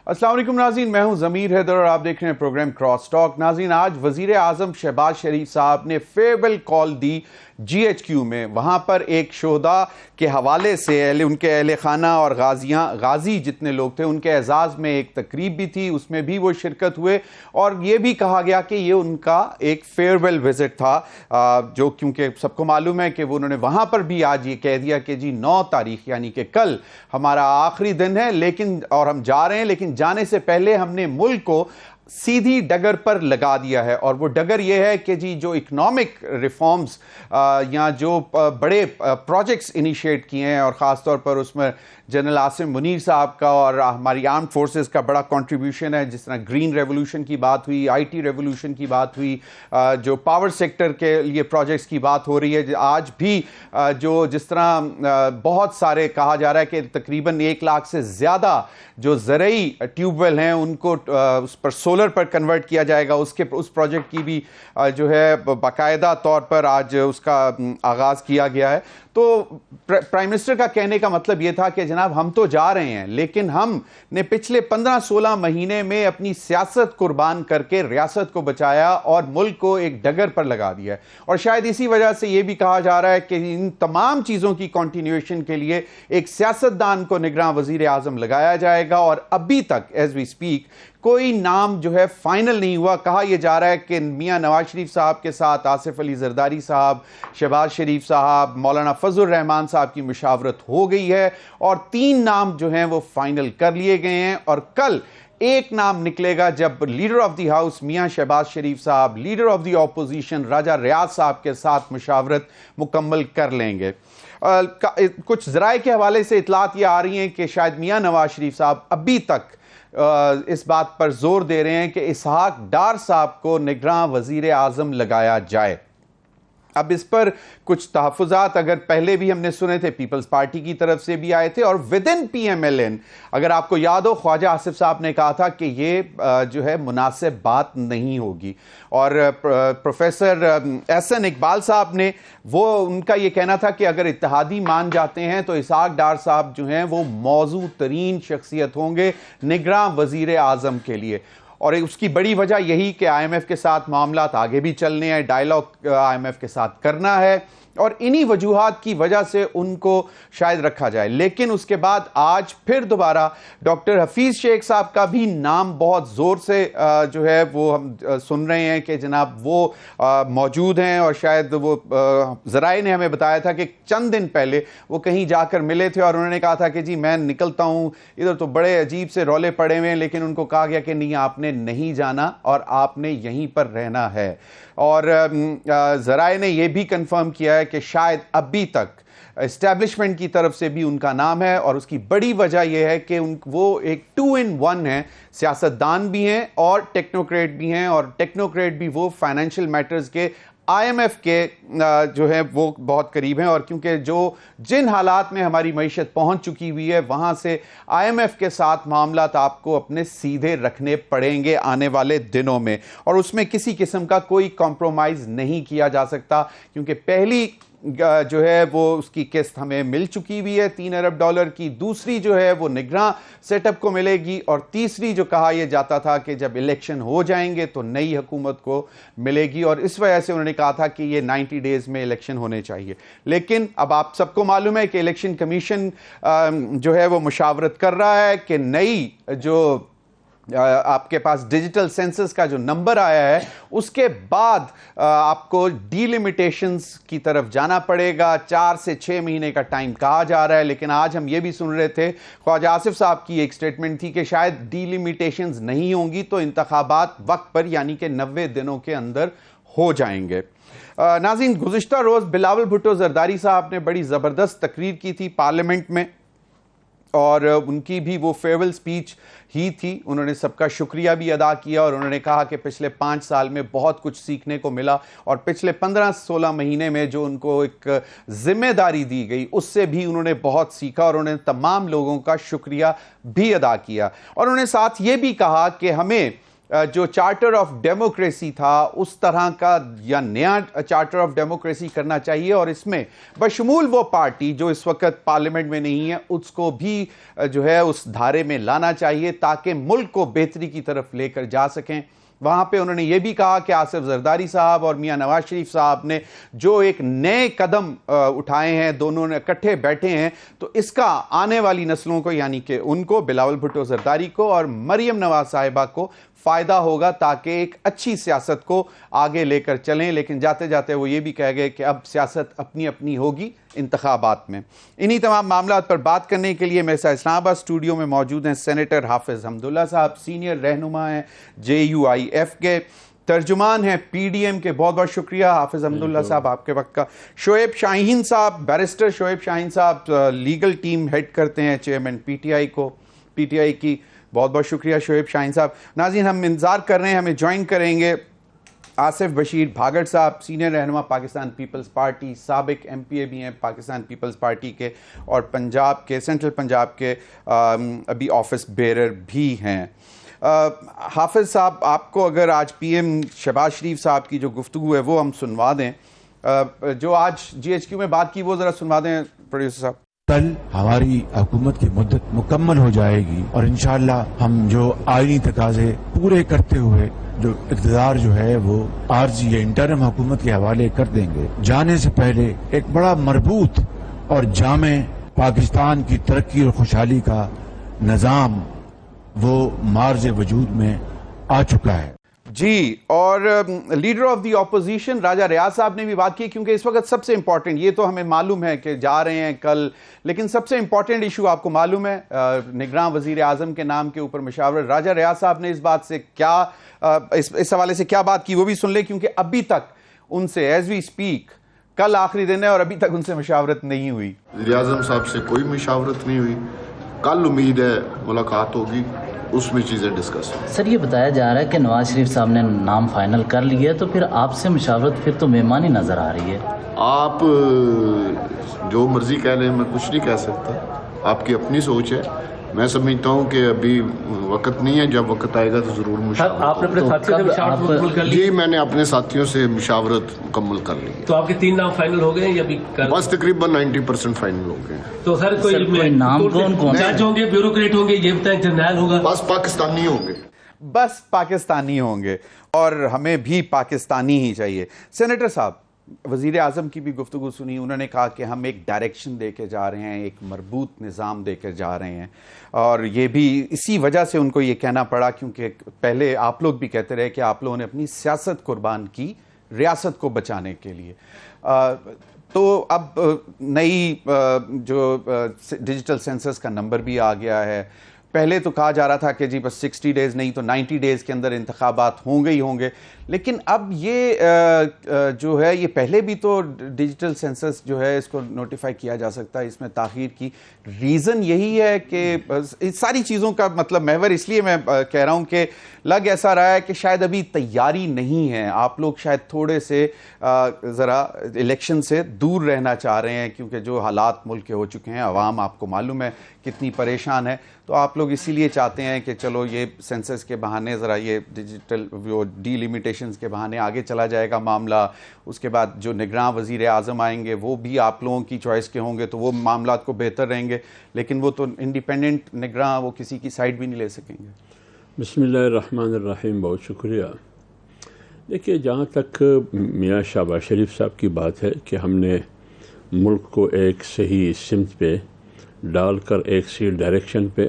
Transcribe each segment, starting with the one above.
السلام علیکم ناظرین، میں ہوں ضمیر حیدر اور آپ دیکھ رہے ہیں پروگرام کراس ٹاک۔ ناظرین، آج وزیر اعظم شہباز شریف صاحب نے فیئرویل کال دی جی ایچ کیو میں۔ وہاں پر ایک شہداء کے حوالے سے ان کے اہل خانہ اور غازی جتنے لوگ تھے ان کے اعزاز میں ایک تقریب بھی تھی، اس میں بھی وہ شرکت ہوئے اور یہ بھی کہا گیا کہ یہ ان کا ایک فیئرویل وزٹ تھا، جو کیونکہ سب کو معلوم ہے کہ انہوں نے وہاں پر بھی آج یہ کہہ دیا کہ جی 9 تاریخ یعنی کہ کل ہمارا آخری دن ہے، لیکن اور ہم جا رہے ہیں، لیکن جانے سے پہلے ہم نے ملک کو سیدھی ڈگر پر لگا دیا ہے۔ اور وہ ڈگر یہ ہے کہ جی جو اکنامک ریفارمز یا جو بڑے پروجیکٹس انیشیٹ کیے ہیں، اور خاص طور پر اس میں جنرل عاصم منیر صاحب کا اور ہماری آرمڈ فورسز کا بڑا کنٹریبیوشن ہے، جس طرح گرین ریولوشن کی بات ہوئی، آئی ٹی ریولوشن کی بات ہوئی، جو پاور سیکٹر کے لیے پروجیکٹس کی بات ہو رہی ہے۔ آج بھی جو جس طرح بہت سارے کہا جا رہا ہے کہ تقریباً 1 لاکھ سے زیادہ جو زرعی ٹیوب ویل ہیں ان کو اس پر سولر پر کنورٹ کیا جائے گا، اس پروجیکٹ کی بھی جو ہے باقاعدہ طور پر آج اس کا آغاز کیا گیا ہے۔ تو پرائم منسٹر کا کہنے کا مطلب یہ تھا کہ جناب ہم تو جا رہے ہیں، لیکن ہم نے پچھلے 15-16 مہینے میں اپنی سیاست قربان کر کے ریاست کو بچایا اور ملک کو ایک ڈگر پر لگا دیا ہے۔ اور شاید اسی وجہ سے یہ بھی کہا جا رہا ہے کہ ان تمام چیزوں کی کنٹینیویشن کے لیے ایک سیاستدان کو نگراں وزیر اعظم لگایا جائے گا، اور ابھی تک ایز وی اسپیک کوئی نام جو ہے فائنل نہیں ہوا۔ کہا یہ جا رہا ہے کہ میاں نواز شریف صاحب کے ساتھ آصف علی زرداری صاحب، شہباز شریف صاحب، مولانا فضل الرحمان صاحب کی مشاورت ہو گئی ہے اور 3 نام جو ہیں وہ فائنل کر لیے گئے ہیں، اور کل ایک نام نکلے گا جب لیڈر آف دی ہاؤس میاں شہباز شریف صاحب لیڈر آف دی اپوزیشن راجہ ریاض صاحب کے ساتھ مشاورت مکمل کر لیں گے۔ کچھ ذرائع کے حوالے سے اطلاعات یہ آ رہی ہیں کہ شاید میاں نواز شریف صاحب ابھی تک اس بات پر زور دے رہے ہیں کہ اسحاق ڈار صاحب کو نگراں وزیر اعظم لگایا جائے۔ اب اس پر کچھ تحفظات اگر پہلے بھی ہم نے سنے تھے، پیپلز پارٹی کی طرف سے بھی آئے تھے، اور ودن پی ایم ایل این اگر آپ کو یاد ہو خواجہ آصف صاحب نے کہا تھا کہ یہ جو ہے مناسب بات نہیں ہوگی، اور پروفیسر احسن اقبال صاحب نے ان کا یہ کہنا تھا کہ اگر اتحادی مان جاتے ہیں تو اسحاق ڈار صاحب جو ہیں وہ موزوں ترین شخصیت ہوں گے نگراں وزیر اعظم کے لیے۔ اور اس کی بڑی وجہ یہی کہ آئی ایم ایف کے ساتھ معاملات آگے بھی چلنے ہیں، ڈائیلاگ آئی ایم ایف کے ساتھ کرنا ہے، اور انہی وجوہات کی وجہ سے ان کو شاید رکھا جائے۔ لیکن اس کے بعد آج پھر دوبارہ ڈاکٹر حفیظ شیخ صاحب کا بھی نام بہت زور سے جو ہے وہ ہم سن رہے ہیں کہ جناب وہ موجود ہیں، اور شاید وہ ذرائع نے ہمیں بتایا تھا کہ چند دن پہلے وہ کہیں جا کر ملے تھے اور انہوں نے کہا تھا کہ جی میں نکلتا ہوں، ادھر تو بڑے عجیب سے رولے پڑے ہوئے ہیں، لیکن ان کو کہا گیا کہ نہیں، آپ نے نہیں جانا اور آپ نے یہیں پر رہنا ہے۔ اور ذرائع نے یہ بھی کنفرم کیا ہے کہ شاید ابھی تک اسٹیبلشمنٹ کی طرف سے بھی ان کا نام ہے، اور اس کی بڑی وجہ یہ ہے کہ وہ ایک 2 in 1 ہیں، سیاستدان بھی ہیں اور ٹیکنوکریٹ بھی ہیں، اور ٹیکنوکریٹ بھی وہ فائنینشیل میٹرز کے آئی ایم ایف کے جو ہے وہ بہت قریب ہیں، اور کیونکہ جن حالات میں ہماری معیشت پہنچ چکی ہوئی ہے وہاں سے آئی ایم ایف کے ساتھ معاملات آپ کو اپنے سیدھے رکھنے پڑیں گے آنے والے دنوں میں، اور اس میں کسی قسم کا کوئی کمپرومائز نہیں کیا جا سکتا، کیونکہ پہلی جو ہے وہ اس کی قسط ہمیں مل چکی ہوئی ہے $3 ارب کی، دوسری جو ہے وہ نگراں سیٹ اپ کو ملے گی، اور تیسری جو کہا یہ جاتا تھا کہ جب الیکشن ہو جائیں گے تو نئی حکومت کو ملے گی، اور اس وجہ سے انہوں نے کہا تھا کہ یہ 90 ڈیز میں الیکشن ہونے چاہیے۔ لیکن اب آپ سب کو معلوم ہے کہ الیکشن کمیشن جو ہے وہ مشاورت کر رہا ہے کہ نئی جو آپ کے پاس ڈیجیٹل سینسس کا جو نمبر آیا ہے اس کے بعد آپ کو ڈی لیمیٹیشنز کی طرف جانا پڑے گا۔ 4 سے 6 مہینے کا ٹائم کہا جا رہا ہے، لیکن آج ہم یہ بھی سن رہے تھے، خواجہ آصف صاحب کی ایک سٹیٹمنٹ تھی کہ شاید ڈی لیمیٹیشنز نہیں ہوں گی تو انتخابات وقت پر یعنی کہ 90 دنوں کے اندر ہو جائیں گے۔ ناظرین، گزشتہ روز بلاول بھٹو زرداری صاحب نے بڑی زبردست تقریر کی تھی پارلیمنٹ میں، اور ان کی بھی وہ فیئرویل سپیچ ہی تھی۔ انہوں نے سب کا شکریہ بھی ادا کیا، اور انہوں نے کہا کہ پچھلے 5 سال میں بہت کچھ سیکھنے کو ملا، اور پچھلے 15-16 مہینے میں جو ان کو ایک ذمہ داری دی گئی اس سے بھی انہوں نے بہت سیکھا، اور انہوں نے تمام لوگوں کا شکریہ بھی ادا کیا۔ اور انہوں نے ساتھ یہ بھی کہا کہ ہمیں جو چارٹر آف ڈیموکریسی تھا اس طرح کا یا نیا چارٹر آف ڈیموکریسی کرنا چاہیے، اور اس میں بشمول وہ پارٹی جو اس وقت پارلیمنٹ میں نہیں ہے اس کو بھی جو ہے اس دھارے میں لانا چاہیے تاکہ ملک کو بہتری کی طرف لے کر جا سکیں۔ وہاں پہ انہوں نے یہ بھی کہا کہ آصف زرداری صاحب اور میاں نواز شریف صاحب نے جو ایک نئے قدم اٹھائے ہیں، دونوں نے اکٹھے بیٹھے ہیں، تو اس کا آنے والی نسلوں کو، یعنی کہ ان کو، بلاول بھٹو زرداری کو اور مریم نواز صاحبہ کو فائدہ ہوگا تاکہ ایک اچھی سیاست کو آگے لے کر چلیں۔ لیکن جاتے جاتے وہ یہ بھی کہہ گئے کہ اب سیاست اپنی اپنی ہوگی انتخابات میں۔ انہی تمام معاملات پر بات کرنے کے لیے میرے ساتھ اسلام آباد اسٹوڈیو میں موجود ہیں سینیٹر حافظ حمداللہ صاحب، سینئر رہنما ہیں JUIF کے، ترجمان ہیں PDM کے۔ بہت بہت شکریہ حافظ حمداللہ صاحب آپ کے وقت کا۔ شعیب شاہین صاحب، بیرسٹر شعیب شاہین صاحب لیگل ٹیم ہیڈ کرتے ہیں، چیئرمین PTI کی۔ بہت بہت شکریہ شعیب شاہین صاحب۔ ناظرین، ہم انتظار کر رہے ہیں، ہمیں جوائن کریں گے آصف بشیر بھاگڑ صاحب، سینئر رہنما پاکستان پیپلز پارٹی، سابق MPA بھی ہیں پاکستان پیپلز پارٹی کے، اور پنجاب کے، سینٹرل پنجاب کے ابھی آفس بیرر بھی ہیں۔ حافظ صاحب، آپ کو اگر آج PM شہباز شریف صاحب کی جو گفتگو ہے وہ ہم سنوا دیں، جو آج GHQ میں بات کی وہ ذرا سنوا دیں پروڈیوسر صاحب۔ کل ہماری حکومت کی مدت مکمل ہو جائے گی اور انشاءاللہ ہم جو آئینی تقاضے پورے کرتے ہوئے جو اقتدار جو ہے وہ عارضی یا انٹرم حکومت کے حوالے کر دیں گے۔ جانے سے پہلے ایک بڑا مربوط اور جامع پاکستان کی ترقی اور خوشحالی کا نظام وہ مارز وجود میں آ چکا ہے۔ جی، اور لیڈر آف دی اپوزیشن راجہ ریاض صاحب نے بھی بات کی، کیونکہ اس وقت سب سے امپورٹنٹ، یہ تو ہمیں معلوم ہے کہ جا رہے ہیں کل، لیکن سب سے امپورٹنٹ ایشو آپ کو معلوم ہے، نگراں وزیر اعظم کے نام کے اوپر مشاورت۔ راجہ ریاض صاحب نے اس بات سے کیا، اس حوالے سے کیا بات کی وہ بھی سن لیں، کیونکہ ابھی تک ان سے ایز وی اسپیک کل آخری دن ہے اور ابھی تک ان سے مشاورت نہیں ہوئی۔ وزیر اعظم صاحب سے کوئی مشاورت نہیں ہوئی، کل امید ہے ملاقات ہوگی، اس میں چیزیں ڈسکس ہوں۔ سر، یہ بتایا جا رہا ہے کہ نواز شریف صاحب نے نام فائنل کر لیا ہے، تو پھر آپ سے مشاورت پھر تو مہمانی نظر آ رہی ہے۔ آپ جو مرضی کہہ لیں، میں کچھ نہیں کہہ سکتا، آپ کی اپنی سوچ ہے۔ میں سمجھتا ہوں کہ ابھی وقت نہیں ہے، جب وقت آئے گا تو ضرور مشاورت۔ آپ نے اپنے ساتھیوں سے مشاورت مکمل کر لی؟ جی، میں نے اپنے ساتھیوں سے مشاورت مکمل کر لی ہے۔ تو آپ کے 3 نام فائنل ہو گئے ہیں یا ابھی؟ بس تقریباً 90% فائنل ہو گئے ہیں۔ تو سر کوئی نام کون جج ہوں گے، بیوروکریٹ ہوں گے، یہ بتائیں، جرنیل ہوگا؟ بس پاکستانی ہوں گے، بس پاکستانی ہوں گے، اور ہمیں بھی پاکستانی ہی چاہیے۔ سینیٹر صاحب، وزیر اعظم کی بھی گفتگو سنی، انہوں نے کہا کہ ہم ایک ڈائریکشن دے کے جا رہے ہیں، ایک مربوط نظام دے کے جا رہے ہیں، اور یہ بھی اسی وجہ سے ان کو یہ کہنا پڑا کیونکہ پہلے آپ لوگ بھی کہتے رہے کہ آپ لوگوں نے اپنی سیاست قربان کی ریاست کو بچانے کے لیے۔ تو اب نئی جو ڈیجیٹل سینسس کا نمبر بھی آ گیا ہے۔ پہلے تو کہا جا رہا تھا کہ جی بس 60 ڈیز نہیں تو 90 ڈیز کے اندر انتخابات ہوں گے ہی ہوں گے، لیکن اب یہ جو ہے، یہ پہلے بھی تو ڈیجیٹل سینسس جو ہے اس کو نوٹیفائی کیا جا سکتا ہے، اس میں تاخیر کی ریزن یہی ہے کہ اس ساری چیزوں کا مطلب محور اس لیے میں کہہ رہا ہوں کہ لگ ایسا رہا ہے کہ شاید ابھی تیاری نہیں ہے، آپ لوگ شاید تھوڑے سے ذرا الیکشن سے دور رہنا چاہ رہے ہیں، کیونکہ جو حالات ملک کے ہو چکے ہیں، عوام آپ کو معلوم ہے کتنی پریشان ہے، تو آپ لوگ اسی لیے چاہتے ہیں کہ چلو یہ سینسس کے بہانے ذرا یہ ڈیجیٹل ڈی لیمیٹیشنز کے بہانے آگے چلا جائے گا معاملہ۔ اس کے بعد جو نگراں وزیر اعظم آئیں گے وہ بھی آپ لوگوں کی چوائس کے ہوں گے، تو وہ معاملات کو بہتر رہیں گے، لیکن وہ تو انڈیپینڈنٹ نگراں وہ کسی کی سائڈ بھی نہیں لے سکیں گے۔ بسم اللہ الرحمن الرحیم، بہت شکریہ۔ دیکھیے، جہاں تک میاں شہباز شریف صاحب کی بات ہے کہ ہم نے ملک کو ایک صحیح سمت پہ ڈال کر، ایک صحیح ڈائریکشن پہ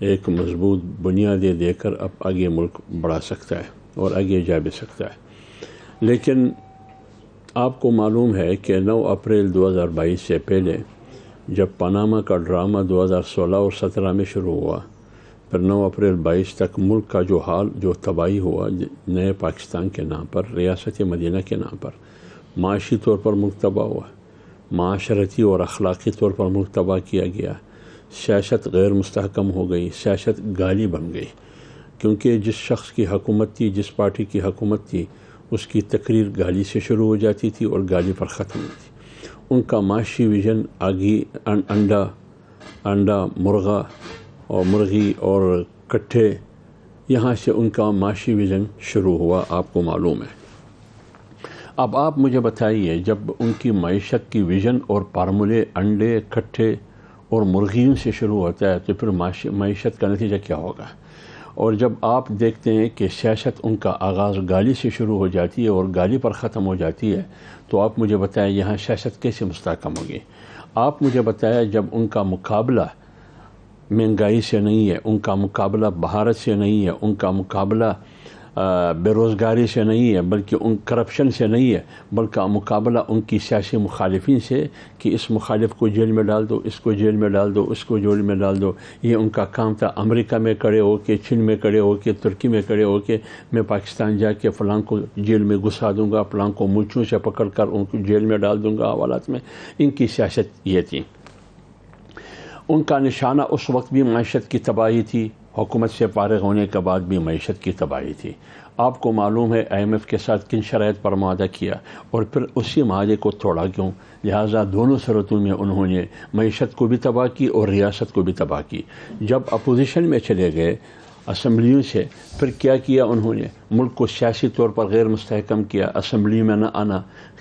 ایک مضبوط بنیادیں دے کر اب آگے ملک بڑھا سکتا ہے اور آگے جا بھی سکتا ہے، لیکن آپ کو معلوم ہے کہ 9 اپریل 2022 سے پہلے جب پاناما کا ڈرامہ 2016 اور 17 میں شروع ہوا، پھر 9 اپریل 22 تک ملک کا جو حال، جو تباہی ہوا نئے پاکستان کے نام پر، ریاست مدینہ کے نام پر، معاشی طور پر ملک تباہ ہوا، معاشرتی اور اخلاقی طور پر ملک تباہ کیا گیا، سیاست غیر مستحکم ہو گئی، سیاست گالی بن گئی، کیونکہ جس شخص کی حکومت تھی، جس پارٹی کی حکومت تھی، اس کی تقریر گالی سے شروع ہو جاتی تھی اور گالی پر ختم ہوتی۔ ان کا معاشی ویژن انڈا مرغا اور مرغی اور کٹھے یہاں سے ان کا معاشی ویژن شروع ہوا، آپ کو معلوم ہے۔ اب آپ مجھے بتائیے، جب ان کی معیشت کی ویژن اور فارمولے انڈے، کھٹے اور مرغیوں سے شروع ہوتا ہے تو پھر معیشت کا نتیجہ کیا ہوگا؟ اور جب آپ دیکھتے ہیں کہ سیاست ان کا آغاز گالی سے شروع ہو جاتی ہے اور گالی پر ختم ہو جاتی ہے، تو آپ مجھے بتائیں یہاں سیاست کیسے مستحکم ہوگی؟ آپ مجھے بتائیں جب ان کا مقابلہ مہنگائی سے نہیں ہے، ان کا مقابلہ بھارت سے نہیں ہے، ان کا مقابلہ بے روزگاری سے نہیں ہے، بلکہ ان کرپشن سے نہیں ہے، بلکہ مقابلہ ان کی سیاسی مخالفین سے کہ اس مخالف کو جیل میں ڈال دو، اس کو جیل میں ڈال دو، اس کو جیل میں ڈال دو، یہ ان کا کام تھا۔ امریکہ میں کھڑے ہو کے، چین میں کھڑے ہو کے، ترکی میں کھڑے ہو کے میں پاکستان جا کے فلاں کو جیل میں گھسا دوں گا، فلاں کو مونچھوں سے پکڑ کر ان کو جیل میں ڈال دوں گا حوالات میں۔ ان کی سیاست یہ تھی۔ ان کا نشانہ اس وقت بھی معیشت کی تباہی تھی، حکومت سے فارغ ہونے کے بعد بھی معیشت کی تباہی تھی۔ آپ کو معلوم ہے IMF کے ساتھ کن شرائط پر معاہدہ کیا اور پھر اسی معاہدے کو توڑا کیوں؟ لہٰذا دونوں صورتوں میں انہوں نے معیشت کو بھی تباہ کی اور ریاست کو بھی تباہ کی۔ جب اپوزیشن میں چلے گئے اسمبلیوں سے، پھر کیا کیا انہوں نے؟ ملک کو سیاسی طور پر غیر مستحکم کیا، اسمبلی میں نہ آنا،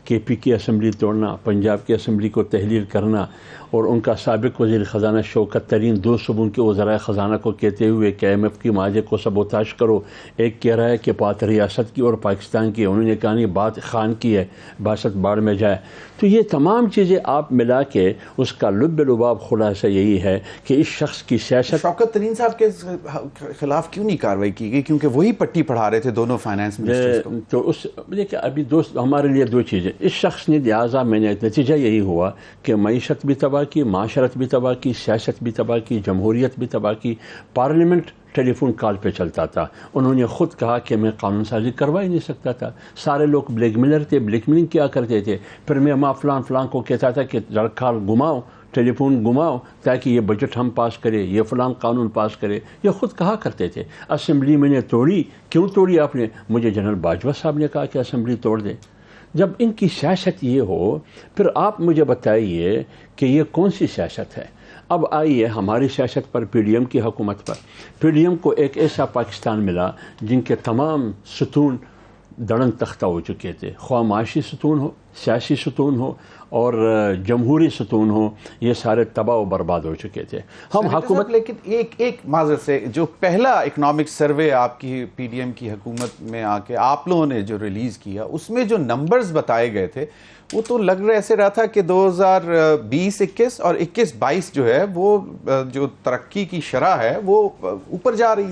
KP کی اسمبلی توڑنا، پنجاب کی اسمبلی کو تحلیل کرنا، اور ان کا سابق وزیر خزانہ شوکت ترین 2 صوبوں کے وزرائے خزانہ کو کہتے ہوئے کہ IMF کی معاہدے کو سبوتاش کرو۔ ایک کہہ رہا ہے کہ بات ریاست کی اور پاکستان کی، انہوں نے کہا نہیں بات خان کی ہے، باسط باڑ میں جائے۔ تو یہ تمام چیزیں آپ ملا کے اس کا لب لباب خلاصہ یہی ہے کہ اس شخص کی سیاست۔ شوکت ترین صاحب کے خلاف کیوں نہیں کارروائی کی گئی؟ کیونکہ وہی پٹی پڑھا رہے تھے دونوں فائنانس منسٹرز کو۔ تو اس دیکھیں ابھی ہمارے لیے 2 چیزیں اس شخص نے، لہٰذا میں نے نتیجہ یہی ہوا کہ معیشت بھی تباہ کی، معاشرت بھی تباہ کی، سیاست بھی تباہ کی، جمہوریت بھی تباہ کی۔ پارلیمنٹ ٹیلی فون کال پہ چلتا تھا، انہوں نے خود کہا کہ میں قانون سازی کروا ہی نہیں سکتا تھا، سارے لوگ بلیک میلر تھے، بلیک میلنگ کیا کرتے تھے۔ پھر میں فلان کو کہتا تھا کہ کال گھماؤ، ٹیلی فون گھماؤ تاکہ یہ بجٹ ہم پاس کرے، یہ فلان قانون پاس کرے، یہ خود کہا کرتے تھے۔ اسمبلی میں نے توڑی، کیوں توڑی آپ نے؟ مجھے جنرل باجوہ صاحب نے کہا کہ اسمبلی توڑ دے۔ جب ان کی سیاست یہ ہو، پھر آپ مجھے بتائیے کہ یہ کون سی سیاست ہے؟ اب آئیے ہماری سیاست پر، PDM کی حکومت پر۔ PDM کو ایک ایسا پاکستان ملا جن کے تمام ستون دڑن تختہ ہو چکے تھے، خواہ معاشی ستون ہو، سیاسی ستون ہو اور جمہوری ستون ہو، یہ سارے تباہ و برباد ہو چکے تھے۔ ہم حکومت، لیکن ایک معذرت سے، جو پہلا اکنامک سروے آپ کی PDM کی حکومت میں آ کے آپ لوگوں نے جو ریلیز کیا، اس میں جو نمبرز بتائے گئے تھے وہ تو لگ رہا ایسے رہا تھا کہ 2020-21 اور 21-22 جو ہے وہ جو ترقی کی شرح ہے وہ اوپر جا رہی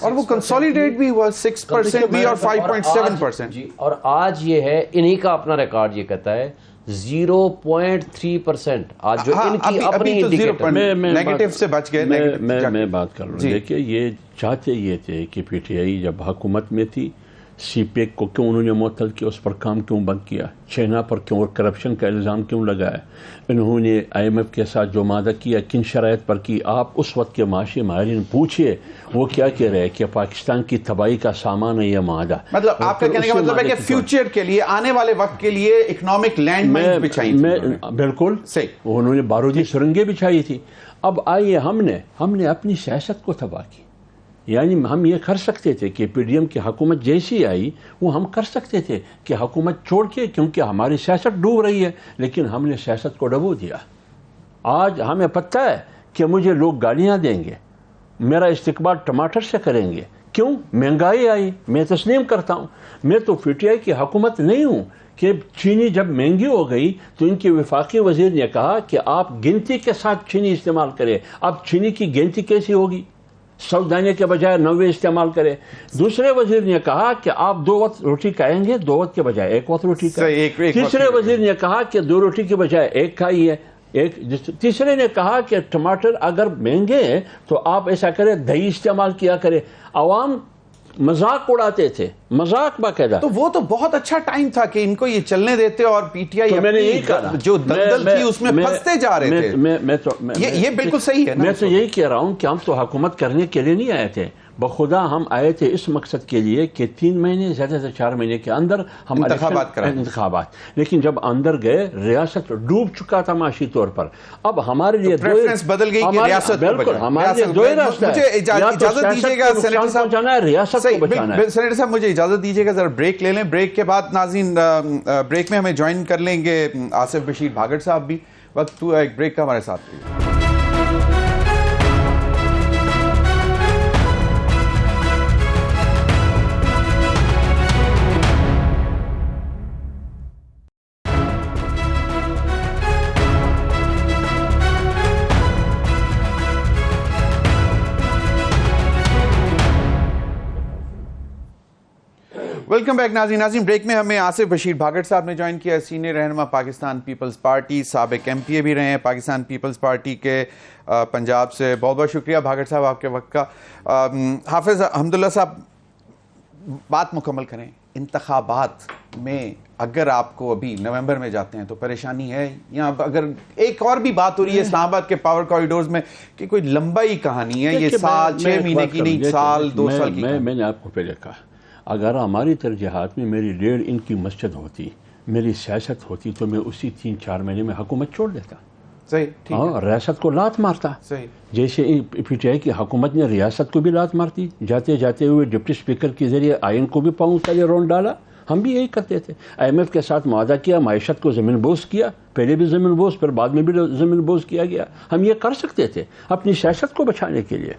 اور وہ کنسولیڈیٹ بھی ہوا 6% بھی اور 5.7%۔ جی، اور آج یہ ہے انہی کا اپنا ریکارڈ یہ کہتا ہے 0.3%۔ آج جو ان کی اپنی انڈیکیٹر نیگیٹو سے بچ گئے۔ میں بات کر رہا ہوں۔ دیکھیے یہ چاہتے یہ تھے کہ PTI جب حکومت میں تھی، CPEC کو کیوں انہوں نے معطل کیا، اس پر کام کیوں بند کیا، چائنا پر کیوں اور کرپشن کا الزام کیوں لگایا، انہوں نے IMF کے ساتھ جو معاہدہ کیا کن شرائط پر کی؟ آپ اس وقت کے معاشی ماہرین پوچھئے، وہ کیا کہہ رہے ہیں کہ پاکستان کی تباہی کا سامان ہے یہ معاہدہ۔ مطلب آپ کا کہنے کا مطلب ہے کہ فیوچر کے لیے، آنے والے وقت کے لیے اکنامک لینڈ مائنز بچھائی تھی۔ بالکل صحیح، انہوں نے بارودی سرنگیں بچھائی تھی۔ اب آئیے ہم نے اپنی سیاست کو تباہ کی۔ یعنی ہم یہ کر سکتے تھے کہ PDM کی حکومت جیسی آئی وہ ہم کر سکتے تھے کہ حکومت چھوڑ کے، کیونکہ ہماری سیاست ڈوب رہی ہے، لیکن ہم نے سیاست کو ڈبو دیا۔ آج ہمیں پتہ ہے کہ مجھے لوگ گالیاں دیں گے، میرا استقبال ٹماٹر سے کریں گے، کیوں؟ مہنگائی آئی، میں تسلیم کرتا ہوں، میں تو PTI کی حکومت نہیں ہوں کہ چینی جب مہنگی ہو گئی تو ان کے وفاقی وزیر نے کہا کہ آپ گنتی کے ساتھ چینی استعمال کریں۔ اب چینی کی گنتی کیسی ہوگی؟ 100 دانے کے بجائے 90 استعمال کرے۔ دوسرے وزیر نے کہا کہ آپ 2 وقت روٹی کھائیں گے، 2 وقت کے بجائے 1 وقت روٹی کھائیں۔ تیسرے وزیر نے کہا کہ 2 روٹی کے بجائے 1 کھائیے۔ تیسرے نے کہا کہ ٹماٹر اگر مہنگے ہیں تو آپ ایسا کریں دہی استعمال کیا کرے۔ عوام مذاق اڑاتے تھے، مذاق باقاعدہ۔ تو وہ تو بہت اچھا ٹائم تھا کہ ان کو یہ چلنے دیتے، اور PTI میں نے یہی کہا جو دلدل تھی اس میں پھنستے جا رہے تھے۔ یہ بالکل صحیح ہے۔ میں تو یہی کہہ رہا ہوں کہ ہم تو حکومت کرنے کے لیے نہیں آئے تھے، بخدا ہم آئے تھے اس مقصد کے لیے کہ 3 مہینے زیادہ سے 4 مہینے کے اندر ہم انتخابات، لیکن جب اندر گئے ریاست ڈوب چکا تھا معاشی طور پر. اب ہمارے لیے بدل گئی کہ ریاست بالکل ہمارے لیے دو ہی راستے ہیں. مجھے اجازت دیجیے گا سینیٹر صاحب، پہنچانا ہے، ریاست کو بچانا ہے. سینیٹر صاحب مجھے اجازت دیجیے گا، ذرا بریک لے لیں. بریک کے بعد ناظرین بریک میں ہمیں جوائن کر لیں گے آصف بشیر بھاگڑ صاحب بھی. وقت ہوا ایک بریک کا، ہمارے ساتھ رہیے. ویلکم بیک ناظرین. بریک میں ہمیں آصف بشیر بھاگڑ صاحب نے جوائن کیا، سینئر رہنما پاکستان پیپلز پارٹی، سابق ایم پی اے بھی رہے ہیں پاکستان پیپلز پارٹی کے پنجاب سے. بہت بہت شکریہ بھاگڑ صاحب آپ کے وقت کا. حافظ حمداللہ صاحب، بات مکمل کریں. انتخابات میں اگر آپ کو ابھی نومبر میں جاتے ہیں تو پریشانی ہے، یا اگر ایک اور بھی بات ہو رہی ہے اسلام آباد کے پاور کوریڈورز میں کہ کوئی لمبائی کہانی ہے، یہ سال 6 مہینے کی نہیں، سال 2 سال کی. میں نے آپ کو پہلے کہا اگر ہماری ترجیحات میں میری 1.5 انچ کی مسجد ہوتی، میری سیاست ہوتی، تو میں اسی 3-4 مہینے میں حکومت چھوڑ دیتا. صحیح، ہاں، ریاست کو لات مارتا. صحیح، جیسے پی ٹی آئی کی حکومت نے ریاست کو بھی لات مارتی، جاتے جاتے ہوئے ڈپٹی اسپیکر کے ذریعے آئین کو بھی پاؤں تلے رون ڈالا. ہم بھی یہی کرتے تھے. IMF کے ساتھ معاہدہ کیا، معیشت کو زمین بوس کیا، پہلے بھی زمین بوس پھر بعد میں بھی زمین بوس کیا گیا. ہم یہ کر سکتے تھے اپنی سیاست کو بچانے کے لیے.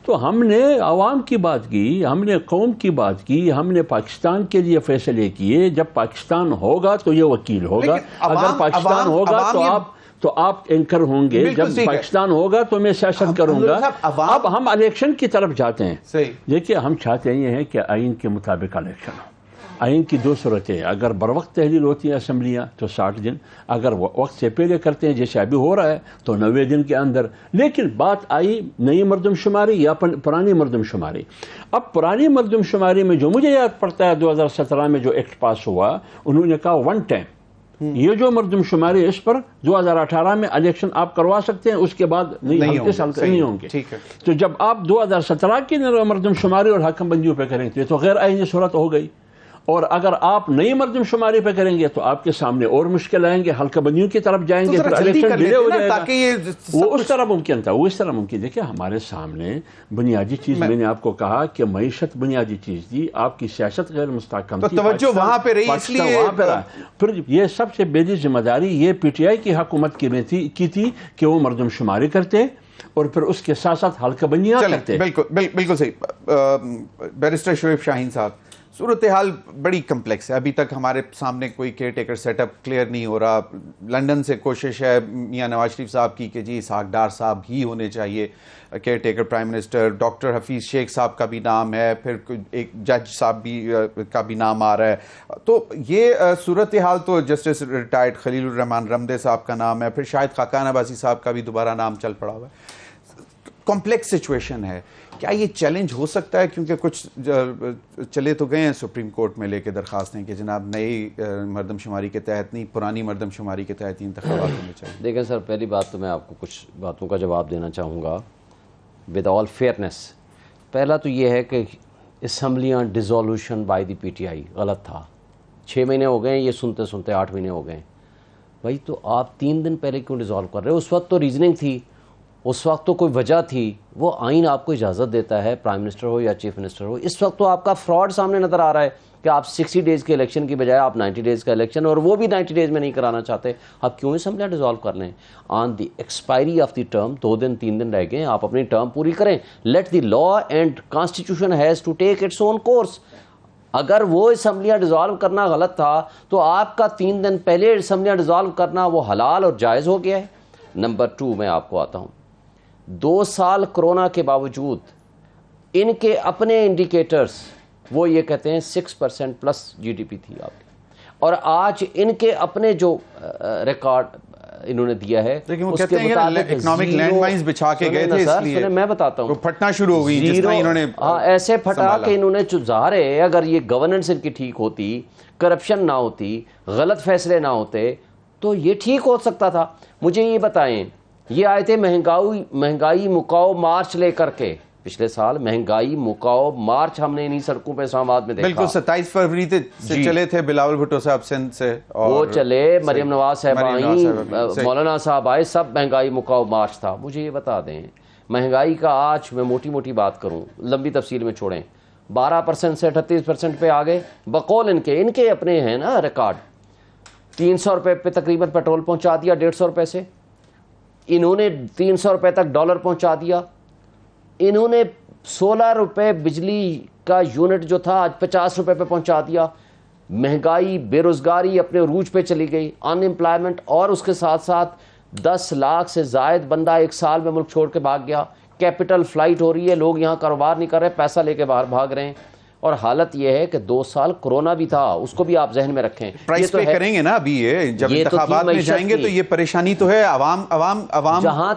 تو ہم نے عوام کی بات کی، ہم نے قوم کی بات کی، ہم نے پاکستان کے لیے فیصلے کیے. جب پاکستان ہوگا تو یہ وکیل ہوگا، اگر پاکستان ہوگا تو آپ اینکر ہوں گے، جب پاکستان ہوگا تو میں سیاست کروں گا. اب ہم الیکشن کی طرف جاتے ہیں. دیکھیے ہم چاہتے یہ ہیں کہ آئین کے مطابق الیکشن ہو. آئین کی 2 صورتیں، اگر بروقت تحلیل ہوتی ہیں اسمبلیاں تو 60 دن، اگر وقت سے پہلے کرتے ہیں جیسے ابھی ہو رہا ہے تو 90 دن کے اندر. لیکن بات آئی نئی مردم شماری یا پرانی مردم شماری. اب پرانی مردم شماری میں جو مجھے یاد پڑتا ہے 2017 میں جو ایکٹ پاس ہوا، انہوں نے کہا 1 ٹائم. یہ جو مردم شماری اس پر 2018 میں الیکشن آپ کروا سکتے ہیں، اس کے بعد نہیں ہوں گے. تو جب آپ 2017 کی مردم شماری اور حکم بندیوں پہ کریں گے تو غیر آئینی صورت ہو گئی. اور اگر آپ نئی مردم شماری پہ کریں گے تو آپ کے سامنے اور مشکل آئیں گے، حلقہ بندیوں کی طرف جائیں گے، پھر الیکشن ڈیلے ہو جائے گا. وہ اس طرح ممکن تھا، وہ اس طرح ممکن. دیکھیں ہمارے سامنے بنیادی چیز، میں نے آپ کو کہا کہ معیشت بنیادی چیز تھی، آپ کی سیاست غیر مستحکم تھی، توجہ وہاں پہ رہی، اس لیے وہاں پہ رہا. پھر یہ سب سے بڑی ذمہ داری یہ پی ٹی آئی کی حکومت کی تھی کہ وہ مردم شماری کرتے اور پھر اس کے ساتھ ساتھ حلقہ بندیاں کرتے. بالکل صحیح. بیرسٹر شعیب شاہین صاحب، صورتحال بڑی کمپلیکس ہے. ابھی تک ہمارے سامنے کوئی caretaker setup clear نہیں ہو رہا. لنڈن سے کوشش ہے میاں نواز شریف صاحب کی کہ جی اسحاق ڈار صاحب ہی ہونے چاہیے care taker prime minister. Doctor Hafeez شیخ صاحب کا بھی نام ہے، پھر ایک جج صاحب بھی کا بھی نام آ رہا ہے. تو یہ صورتحال تو جسٹس ریٹائرڈ خلیل الرحمان رمدے صاحب کا نام ہے، پھر شاید خاقان عباسی صاحب کا بھی دوبارہ نام چل پڑا ہوا ہے. کمپلیکس سچویشن ہے. کیا یہ چیلنج ہو سکتا ہے؟ کیونکہ کچھ چلے تو گئے ہیں سپریم کورٹ میں لے کے درخواستیں کہ جناب نئی مردم شماری کے تحت نہیں، پرانی مردم شماری کے تحت ہی انتخابات ہونے چاہیے. دیکھیں سر، پہلی بات تو میں آپ کو کچھ باتوں کا جواب دینا چاہوں گا ود آل فیئرنیس. پہلا تو یہ ہے کہ اسمبلیاں dissolution by the P T I غلط تھا. 6 مہینے ہو گئے ہیں، یہ سنتے سنتے 8 مہینے ہو گئے. بھائی تو آپ 3 دن پہلے کیوں ڈیزالو کر رہے ہو؟ اس وقت تو ریزننگ تھی، اس وقت تو کوئی وجہ تھی. وہ آئین آپ کو اجازت دیتا ہے، پرائم منسٹر ہو یا چیف منسٹر ہو. اس وقت تو آپ کا فراڈ سامنے نظر آ رہا ہے کہ آپ 60 ڈیز کے الیکشن کی بجائے آپ 90 ڈیز کا الیکشن، اور وہ بھی 90 ڈیز میں نہیں کرانا چاہتے. آپ کیوں اسمبلیاں ڈیزالو کر لیں؟ On the expiry of the term 2 دن 3 دن رہ گئے، آپ اپنی ٹرم پوری کریں. Let the law and constitution has to take its own course. اگر وہ اسمبلیاں ڈیزالو کرنا غلط تھا تو آپ کا 3 دن پہلے اسمبلیاں ڈیزالو کرنا وہ حلال اور جائز ہو گیا ہے. نمبر 2 میں آپ کو آتا ہوں. 2 سال کرونا کے باوجود ان کے اپنے انڈیکیٹرز وہ یہ کہتے ہیں 6% پلس جی ڈی پی تھی آپ کی، اور آج ان کے اپنے جو ریکارڈ انہوں نے دیا ہے اس کے مطابق اکنامک لینڈ مائنز بچھا کے گئے تھے، اس لیے میں بتاتا ہوں پھٹنا شروع ہو گئی جس طرح انہوں نے ایسے پھٹا کہ انہوں نے ظاہر ہے اگر یہ گورننس ان کی ٹھیک ہوتی، کرپشن نہ ہوتی، غلط فیصلے نہ ہوتے تو یہ ٹھیک ہو سکتا تھا. مجھے یہ بتائیں، یہ آئے تھے مہنگائی مکاؤ مارچ لے کر کے پچھلے سال مہنگائی مکاؤ مارچ ہم نے انہی سڑکوں پہ اسلام آباد میں دیکھا. بالکل 27 فروری سے چلے تھے بلاول بھٹو صاحب سندھ سے, وہ چلے, مریم نواز صاحب آئیں, مولانا صاحب آئے, سب مہنگائی مکاؤ مارچ تھا. مجھے یہ بتا دیں مہنگائی کا آج میں موٹی موٹی بات کروں, لمبی تفصیل میں چھوڑیں, 12% سے 38% پہ آگے بقول ان کے اپنے ہیں نا ریکارڈ. 300 روپے پہ تقریباً پیٹرول پہنچا دیا 150 روپے سے, انہوں نے 300 روپے تک ڈالر پہنچا دیا, انہوں نے 16 روپے بجلی کا یونٹ جو تھا آج 50 روپے پہ پہنچا دیا. مہنگائی, بے روزگاری اپنے عروج پہ چلی گئی, ان امپلائمنٹ, اور اس کے ساتھ ساتھ 10 لاکھ سے زائد بندہ ایک سال میں ملک چھوڑ کے بھاگ گیا. کیپٹل فلائٹ ہو رہی ہے, لوگ یہاں کاروبار نہیں کر رہے, پیسہ لے کے باہر بھاگ رہے ہیں. اور حالت یہ ہے کہ 2 سال کرونا بھی تھا, اس کو بھی آپ ذہن میں رکھیں. پرائس پے کریں گے نا ابھی, یہ جب انتخابات میں جائیں گے تو یہ پریشانی تو ہے. عوام جہاں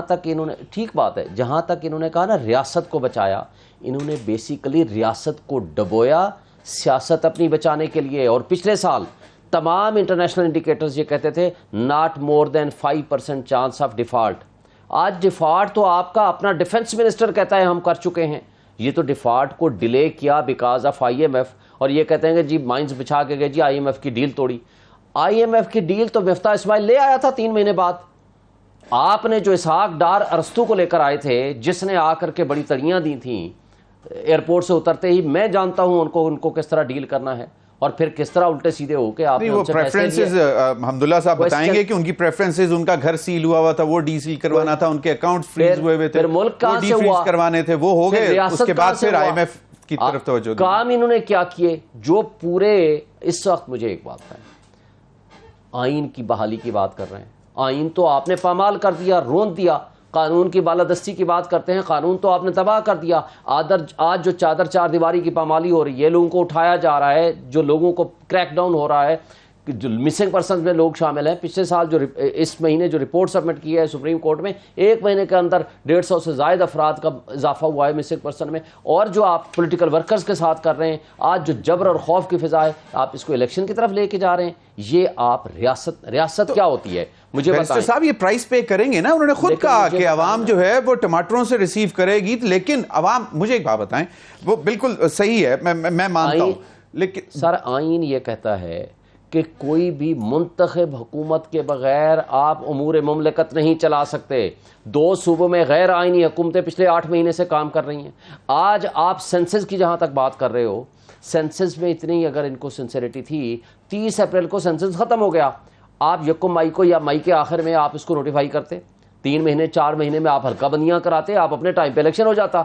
تک انہوں نے, ٹھیک بات ہے, جہاں تک انہوں نے کہا نا ریاست کو بچایا, انہوں نے بیسیکلی ریاست کو ڈبویا سیاست اپنی بچانے کے لیے. اور پچھلے سال تمام انٹرنیشنل انڈیکیٹرز یہ کہتے تھے not more than 5% chance of default. آج ڈیفالٹ تو آپ کا اپنا ڈیفنس منسٹر کہتا ہے ہم کر چکے ہیں. یہ تو ڈیفالٹ کو ڈیلے کیا بیکاز آف IMF, اور یہ کہتے ہیں کہ جی مائنز بچھا کے گئے, جی IMF کی ڈیل توڑی. IMF کی ڈیل تو مفتاح اسماعیل لے آیا تھا 3 مہینے بعد. آپ نے جو اسحاق ڈار ارسطو کو لے کر آئے تھے, جس نے آ کر کے بڑی تڑیاں دی تھیں ایئرپورٹ سے اترتے ہی, میں جانتا ہوں ان کو کس طرح ڈیل کرنا ہے, اور پھر کس طرح الٹے سیدھے ہو کے آپ نے ان سے پیسے لیے. حمداللہ صاحب بتائیں گے کہ ان کی پریفرنسز, ان کا گھر سیل ہوا تھا وہ ڈی سیل کروانا تھا, ان کے اکاؤنٹ فریز ہوئے تھے وہ ڈی فریز کروانے تھے, وہ ہو گئے. اس کے بعد پھر IMF کی طرف توجہ دی. کام انہوں نے کیا کیے جو پورے اس وقت مجھے ایک بات ہے, آئین کی بحالی کی بات کر رہے ہیں. آئین تو آپ نے پامال کر دیا, روند دیا. قانون کی بالادستی کی بات کرتے ہیں, قانون تو آپ نے تباہ کر دیا. آج جو چادر 4 دیواری کی پامالی ہو رہی ہے, لوگوں کو اٹھایا جا رہا ہے, جو لوگوں کو کریک ڈاؤن ہو رہا ہے, جو مسنگ پرسنز میں لوگ شامل ہیں. پچھلے سال جو اس مہینے جو رپورٹ سبمٹ کی ہے سپریم کورٹ میں, 1 مہینے کے اندر 150 سے زائد افراد کا اضافہ ہوا ہے مسنگ پرسن میں. اور جو آپ پولیٹیکل ورکرز کے ساتھ کر رہے ہیں, آج جو جبر اور خوف کی فضا ہے, آپ اس کو الیکشن کی طرف لے کے جا رہے ہیں. یہ آپ ریاست کیا ہوتی ہے مجھے بتائیں. صاحب یہ پرائس پے کریں گے نا, انہوں نے خود کہا کہ عوام جو ہے وہ ٹماٹروں سے ریسیو کرے گی, لیکن عوام, مجھے ایک بات بتائیں, وہ بالکل صحیح ہے, میں مانتا ہوں, لیکن سر آئین یہ کہتا ہے کہ کوئی بھی منتخب حکومت کے بغیر آپ امور مملکت نہیں چلا سکتے. 2 صوبوں میں غیر آئینی حکومتیں پچھلے 8 مہینے سے کام کر رہی ہیں. آج آپ سینسس کی جہاں تک بات کر رہے ہو, سینسس میں اتنی اگر ان کو سنسیریٹی تھی, 30 اپریل کو سینسس ختم ہو گیا, آپ 1 مئی کو یا مئی کے آخر میں آپ اس کو نوٹیفائی کرتے, 3 مہینے 4 مہینے میں آپ ہلکا بندیاں کراتے, آپ اپنے ٹائم پہ الیکشن ہو جاتا.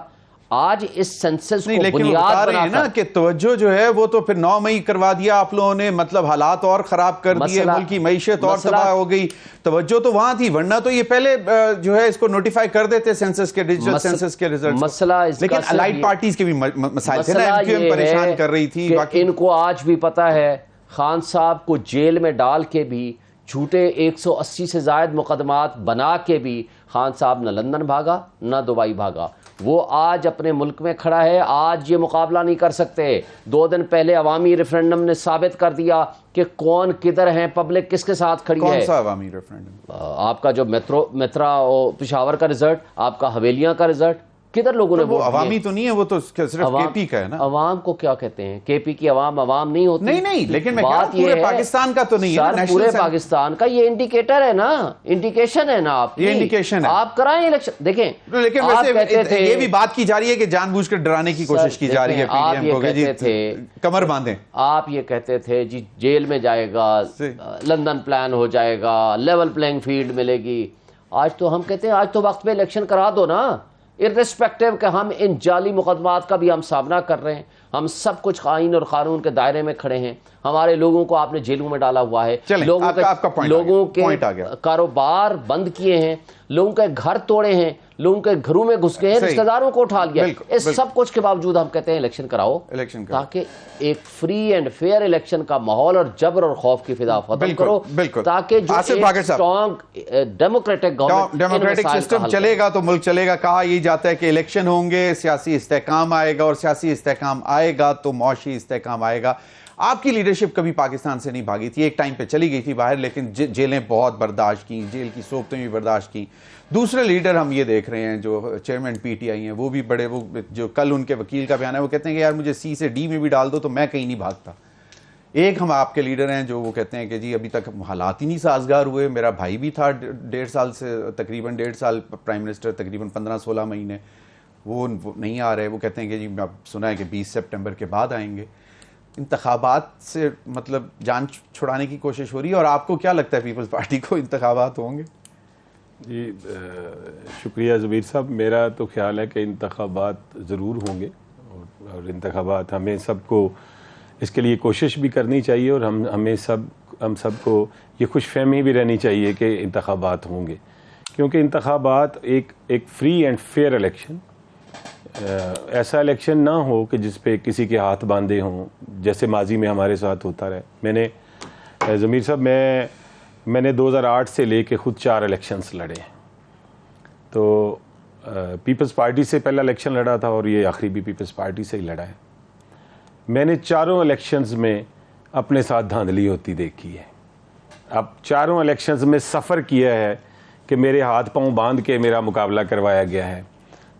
آج اس سینسس کو بنیاد بنا نا کہ توجہ جو ہے وہ تو پھر 9 مئی کروا دیا آپ لوگوں نے, مطلب حالات اور خراب کر دیے, ملک کی معیشت اور تباہ ہو گئی. توجہ تو وہاں تھی, ورنہ تو یہ پہلے جو ہے اس کو نوٹیفائی کر دیتے سینسس کے, ڈیجیٹل سینسس کے ریزلٹ. مسئلہ لیکن الائڈ پارٹیز کے بھی مسائل تھے نا, MQM پریشان کر رہی تھی. ان کو آج بھی پتا ہے خان صاحب کو جیل میں ڈال کے بھی, جھوٹے 180 سے زائد مقدمات بنا کے بھی, خان صاحب نہ لندن بھاگا نہ دبئی بھاگا. وہ آج اپنے ملک میں کھڑا ہے, آج یہ مقابلہ نہیں کر سکتے. 2 دن پہلے عوامی ریفرنڈم نے ثابت کر دیا کہ کون کدھر ہیں, پبلک کس کے ساتھ کھڑی ہے. کون سا عوامی ریفرنڈم؟ آپ کا جو میترا پشاور کا رزلٹ, آپ کا حویلیاں کا رزلٹ, کدھر لوگوں نے وہ عوامی تو نہیں ہے, وہ تو صرف KP کا ہے نا. عوام کو کیا کہتے ہیں, KP کی عوام نہیں ہوتی. نہیں, لیکن میں کہہ رہا ہوں پورے پاکستان کا تو نہیں ہے. پورے پاکستان کا یہ انڈیکیٹر ہے نا, انڈیکیشن ہے نا آپ کی, یہ انڈیکیشن ہے. آپ کرائیں الیکشن. دیکھیں لیکن ویسے یہ بھی بات کی جا رہی ہے کہ جان بوجھ کر ڈرانے کی کوشش کی جا رہی ہے PDM کو, جی کمر باندھیں. آپ یہ کہتے تھے جی جیل میں جائے گا, لندن پلان ہو جائے گا, لیول پلینگ فیلڈ ملے گی. آج تو ہم کہتے ہیں آج تو وقت پہ الیکشن کرا دو نا, ارریسپیکٹیو کہ ہم ان جعلی مقدمات کا بھی ہم سامنا کر رہے ہیں. ہم سب کچھ آئین اور قانون کے دائرے میں کھڑے ہیں. ہمارے لوگوں کو آپ نے جیلوں میں ڈالا ہوا ہے, لوگوں کے کاروبار بند کیے ہیں, لوگوں کے گھر توڑے ہیں, لوگوں کے گھروں میں گھس گئے ہیں, رشتہ داروں کو اٹھا لیا. اس سب کچھ کے باوجود ہم کہتے ہیں الیکشن کراؤ, تاکہ ایک فری اینڈ فیئر الیکشن کا ماحول اور جبر اور خوف کی فضا ختم کرو, تاکہ جو ایک اسٹرانگ ڈیموکریٹک سسٹم چلے گا تو ملک چلے گا. کہا یہی جاتا ہے کہ الیکشن ہوں گے, سیاسی استحکام آئے گا, اور سیاسی استحکام آئے گا تو معاشی استحکام آئے گا. آپ کی لیڈرشپ کبھی پاکستان سے نہیں بھاگی تھی, ایک ٹائم پہ چلی گئی تھی باہر, لیکن جیلیں بہت برداشت کی, جیل کی صوبتیں بھی برداشت کی. دوسرے لیڈر ہم یہ دیکھ رہے ہیں جو چیئرمین پی ٹی آئی ہیں, وہ بھی بڑے, وہ جو کل ان کے وکیل کا بیان ہے, وہ کہتے ہیں کہ یار مجھے سی سے ڈی میں بھی ڈال دو تو میں کہیں نہیں بھاگتا. ایک ہم آپ کے لیڈر ہیں جو وہ کہتے ہیں کہ جی ابھی تک حالات ہی نہیں سازگار ہوئے, میرا بھائی بھی تھا 1.5 سال سے, تقریباً 1.5 سال پرائم منسٹر, تقریباً 15-16 مہینے, وہ نہیں آ رہے. وہ کہتے ہیں کہ جی اب سنا ہے کہ 20 سپٹمبر کے بعد آئیں گے. انتخابات سے مطلب جان چھڑانے کی کوشش ہو رہی ہے, اور آپ کو کیا لگتا ہے پیپلز پارٹی کو انتخابات ہوں گے؟ جی شکریہ ضمیر صاحب. میرا تو خیال ہے کہ انتخابات ضرور ہوں گے, اور انتخابات ہمیں سب کو اس کے لیے کوشش بھی کرنی چاہیے, اور ہم سب کو یہ خوش فہمی بھی رہنی چاہیے کہ انتخابات ہوں گے, کیونکہ انتخابات ایک فری اینڈ فیئر الیکشن, ایسا الیکشن نہ ہو کہ جس پہ کسی کے ہاتھ باندھے ہوں, جیسے ماضی میں ہمارے ساتھ ہوتا رہے. میں نے ضمیر صاحب میں نے 2008 سے لے کے خود 4 الیکشنز لڑے ہیں. تو پیپلز پارٹی سے پہلا الیکشن لڑا تھا, اور یہ آخری بھی پیپلز پارٹی سے ہی لڑا ہے. میں نے 4 الیکشنز میں اپنے ساتھ دھاندلی ہوتی دیکھی ہے. اب 4 الیکشنز میں سفر کیا ہے کہ میرے ہاتھ پاؤں باندھ کے میرا مقابلہ کروایا گیا ہے.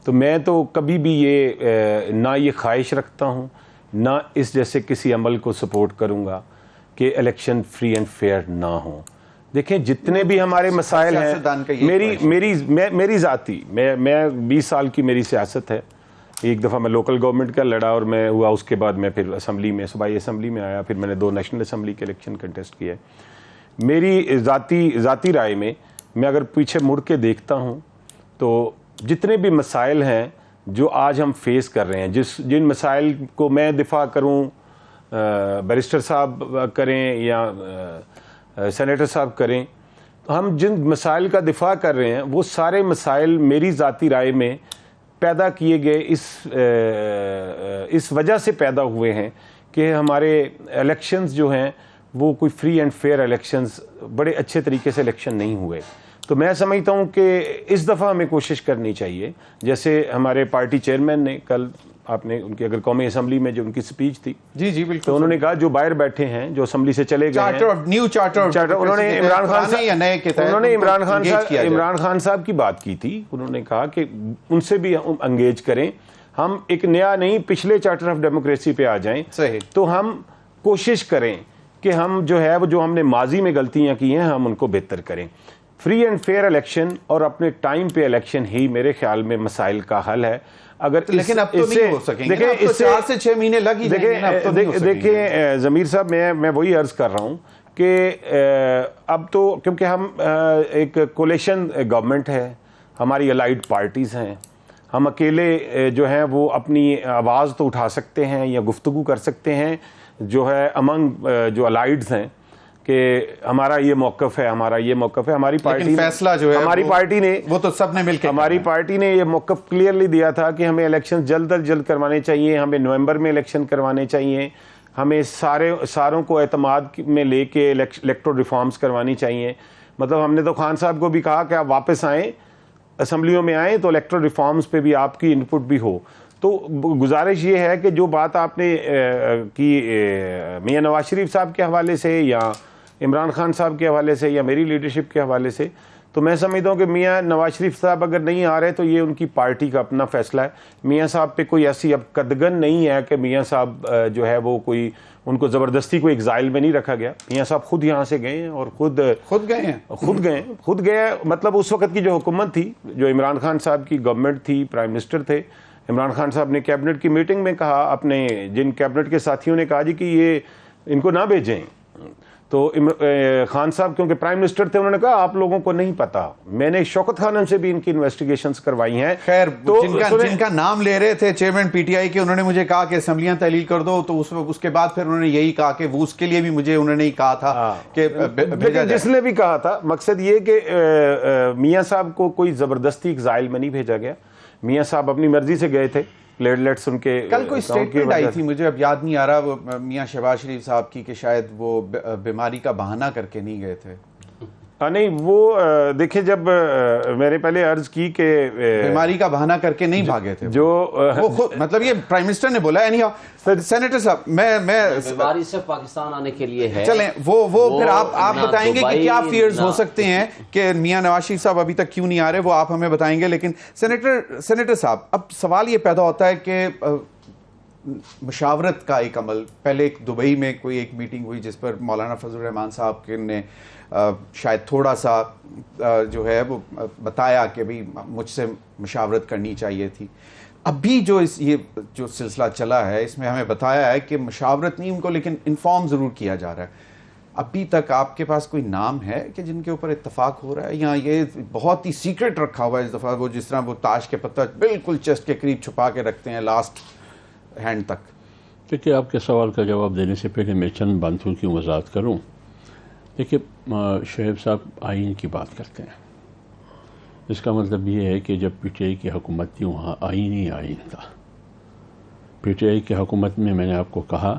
تو میں تو کبھی بھی نہ یہ خواہش رکھتا ہوں, نہ اس جیسے کسی عمل کو سپورٹ کروں گا کہ الیکشن فری اینڈ فیئر نہ ہوں. دیکھیں جتنے بھی ہمارے مسائل ہیں, میری ذاتی میں 20 سال کی میری سیاست ہے. ایک دفعہ میں لوکل گورنمنٹ کا لڑا, اور میں ہوا, اس کے بعد میں پھر اسمبلی میں, صوبائی اسمبلی میں آیا, پھر میں نے 2 نیشنل اسمبلی کے الیکشن کنٹیسٹ کیا. میری ذاتی رائے میں اگر پیچھے مڑ کے دیکھتا ہوں تو جتنے بھی مسائل ہیں جو آج ہم فیس کر رہے ہیں, جن مسائل کو میں دفاع کروں, بیرسٹر صاحب کریں یا سینیٹر صاحب کریں, تو ہم جن مسائل کا دفاع کر رہے ہیں وہ سارے مسائل میری ذاتی رائے میں پیدا کیے گئے اس وجہ سے پیدا ہوئے ہیں کہ ہمارے الیکشنز جو ہیں وہ کوئی فری اینڈ فیئر الیکشنز, بڑے اچھے طریقے سے الیکشن نہیں ہوئے. تو میں سمجھتا ہوں کہ اس دفعہ ہمیں کوشش کرنی چاہیے, جیسے ہمارے پارٹی چیئرمین نے کل, آپ نے ان کی اگر قومی اسمبلی میں جو ان کی سپیچ تھی, جی بالکل, تو انہوں نے کہا جو باہر بیٹھے ہیں, جو اسمبلی سے چلے گئے ہیں, نیو چارٹر, انہوں نے عمران خان صاحب کی بات کی تھی. انہوں نے کہا کہ ان سے بھی انگیج کریں, ہم ایک نیا نہیں پچھلے چارٹر آف ڈیموکریسی پہ آ جائیں. تو ہم کوشش کریں کہ ہم جو ہے وہ جو ہم نے ماضی میں غلطیاں کی ہیں ہم ان کو بہتر کریں. فری اینڈ فیئر الیکشن اور اپنے ٹائم پہ الیکشن ہی میرے خیال میں مسائل کا حل ہے. لیکن اب تو نہیں ہو سکیں گے, اب تو 4 سے 6 مہینے لگ ہی جائیں گے. دیکھیں ضمیر صاحب, میں وہی عرض کر رہا ہوں کہ اب تو کیونکہ ہم ایک کولیشن گورنمنٹ ہے, ہماری الائڈ پارٹیز ہیں, ہم اکیلے جو ہیں وہ اپنی آواز تو اٹھا سکتے ہیں یا گفتگو کر سکتے ہیں جو ہے امنگ جو الائڈز ہیں کہ ہمارا یہ موقف ہے, ہماری پارٹی فیصلہ جو ہے ہماری پارٹی نے, وہ تو سب نے مل کے, ہماری پارٹی نے یہ موقف کلیئرلی دیا تھا کہ ہمیں الیکشن جلد از جلد کروانے چاہیے, ہمیں نومبر میں الیکشن کروانے چاہیے, ہمیں ساروں کو اعتماد میں لے کے الیکٹرل ریفارمز کروانی چاہیے. مطلب ہم نے تو خان صاحب کو بھی کہا کہ آپ واپس آئیں, اسمبلیوں میں آئیں, تو الیکٹرل ریفارمز پہ بھی آپ کی ان پٹ بھی ہو. تو گزارش یہ ہے کہ جو بات آپ نے کی میاں نواز شریف صاحب کے حوالے سے یا عمران خان صاحب کے حوالے سے یا میری لیڈرشپ کے حوالے سے, تو میں سمجھتا ہوں کہ میاں نواز شریف صاحب اگر نہیں آ رہے تو یہ ان کی پارٹی کا اپنا فیصلہ ہے. میاں صاحب پہ کوئی ایسی اب قدغن نہیں ہے کہ میاں صاحب جو ہے وہ کوئی, ان کو زبردستی کوئی ایگزائل میں نہیں رکھا گیا. میاں صاحب خود یہاں سے گئے ہیں اور خود گئے. مطلب اس وقت کی جو حکومت تھی, جو عمران خان صاحب کی گورنمنٹ تھی, پرائم منسٹر تھے, عمران خان صاحب نے کیبنٹ کی میٹنگ میں کہا, اپنے جن کیبنٹ کے ساتھیوں نے کہا جی کہ یہ ان کو نہ بھیجیں. تو خان صاحب کیونکہ پرائم منسٹر تھے, انہوں نے کہا آپ لوگوں کو نہیں پتا, میں نے شوکت خانم سے بھی ان کی انویسٹیگیشنز کروائی ہیں. خیر, جن کا نام لے رہے تھے چیئرمین پی ٹی آئی کے, انہوں نے مجھے کہا کہ اسمبلیاں تحلیل کر دو, تو اس کے بعد پھر انہوں نے یہی کہا کہ وہ اس کے لیے بھی مجھے انہوں نے ہی کہا تھا کہ جس نے بھی کہا تھا, مقصد یہ کہ میاں صاحب کو کوئی زبردستی ایگزائل میں نہیں بھیجا گیا. میاں صاحب اپنی مرضی سے گئے تھے, پلیٹلیٹس ان کے. کل کوئی سٹیٹمنٹ آئی تھی, مجھے اب یاد نہیں آ رہا, وہ میاں شہباز شریف صاحب کی, کہ شاید وہ بیماری کا بہانہ کر کے نہیں گئے تھے. ہاں نہیں وہ دیکھیں جب میں نے پہلے عرض کی کہ بیماری کا بہانہ کر کے نہیں بھاگے تھے جو وہ خود مطلب یہ پرائم منسٹر نے بولا. اینی ہاؤ سینیٹر صاحب میں بیماری صرف پاکستان آنے کے لیے ہے. چلیں وہ پھر آپ بتائیں گے کہ کیا فیئرز ہو سکتے ہیں کہ میاں نواز شریف صاحب ابھی تک کیوں نہیں آ رہے, وہ آپ ہمیں بتائیں گے. لیکن سینیٹر صاحب اب سوال یہ پیدا ہوتا ہے کہ مشاورت کا ایک عمل, پہلے ایک دبئی میں کوئی ایک میٹنگ ہوئی جس پر مولانا فضل الرحمان صاحب نے شاید تھوڑا سا جو ہے وہ بتایا کہ بھئی مجھ سے مشاورت کرنی چاہیے تھی. ابھی یہ جو سلسلہ چلا ہے اس میں ہمیں بتایا ہے کہ مشاورت نہیں ان کو لیکن انفارم ضرور کیا جا رہا ہے. ابھی تک آپ کے پاس کوئی نام ہے کہ جن کے اوپر اتفاق ہو رہا ہے, یا یہ بہت ہی سیکرٹ رکھا ہوا ہے اس دفعہ, وہ جس طرح وہ تاش کے پتہ بالکل چیسٹ کے قریب چھپا کے رکھتے ہیں لاسٹ ہینڈ تک؟ دیکھیے آپ کے سوال کا جواب دینے سے پہلے میں چند باتوں کی وضاحت کروں. دیکھیے شعیب صاحب آئین کی بات کرتے ہیں, اس کا مطلب یہ ہے کہ جب پی ٹی آئی کی حکومت تھی وہاں آئین ہی آئین تھا. پی ٹی آئی کی حکومت میں نے آپ کو کہا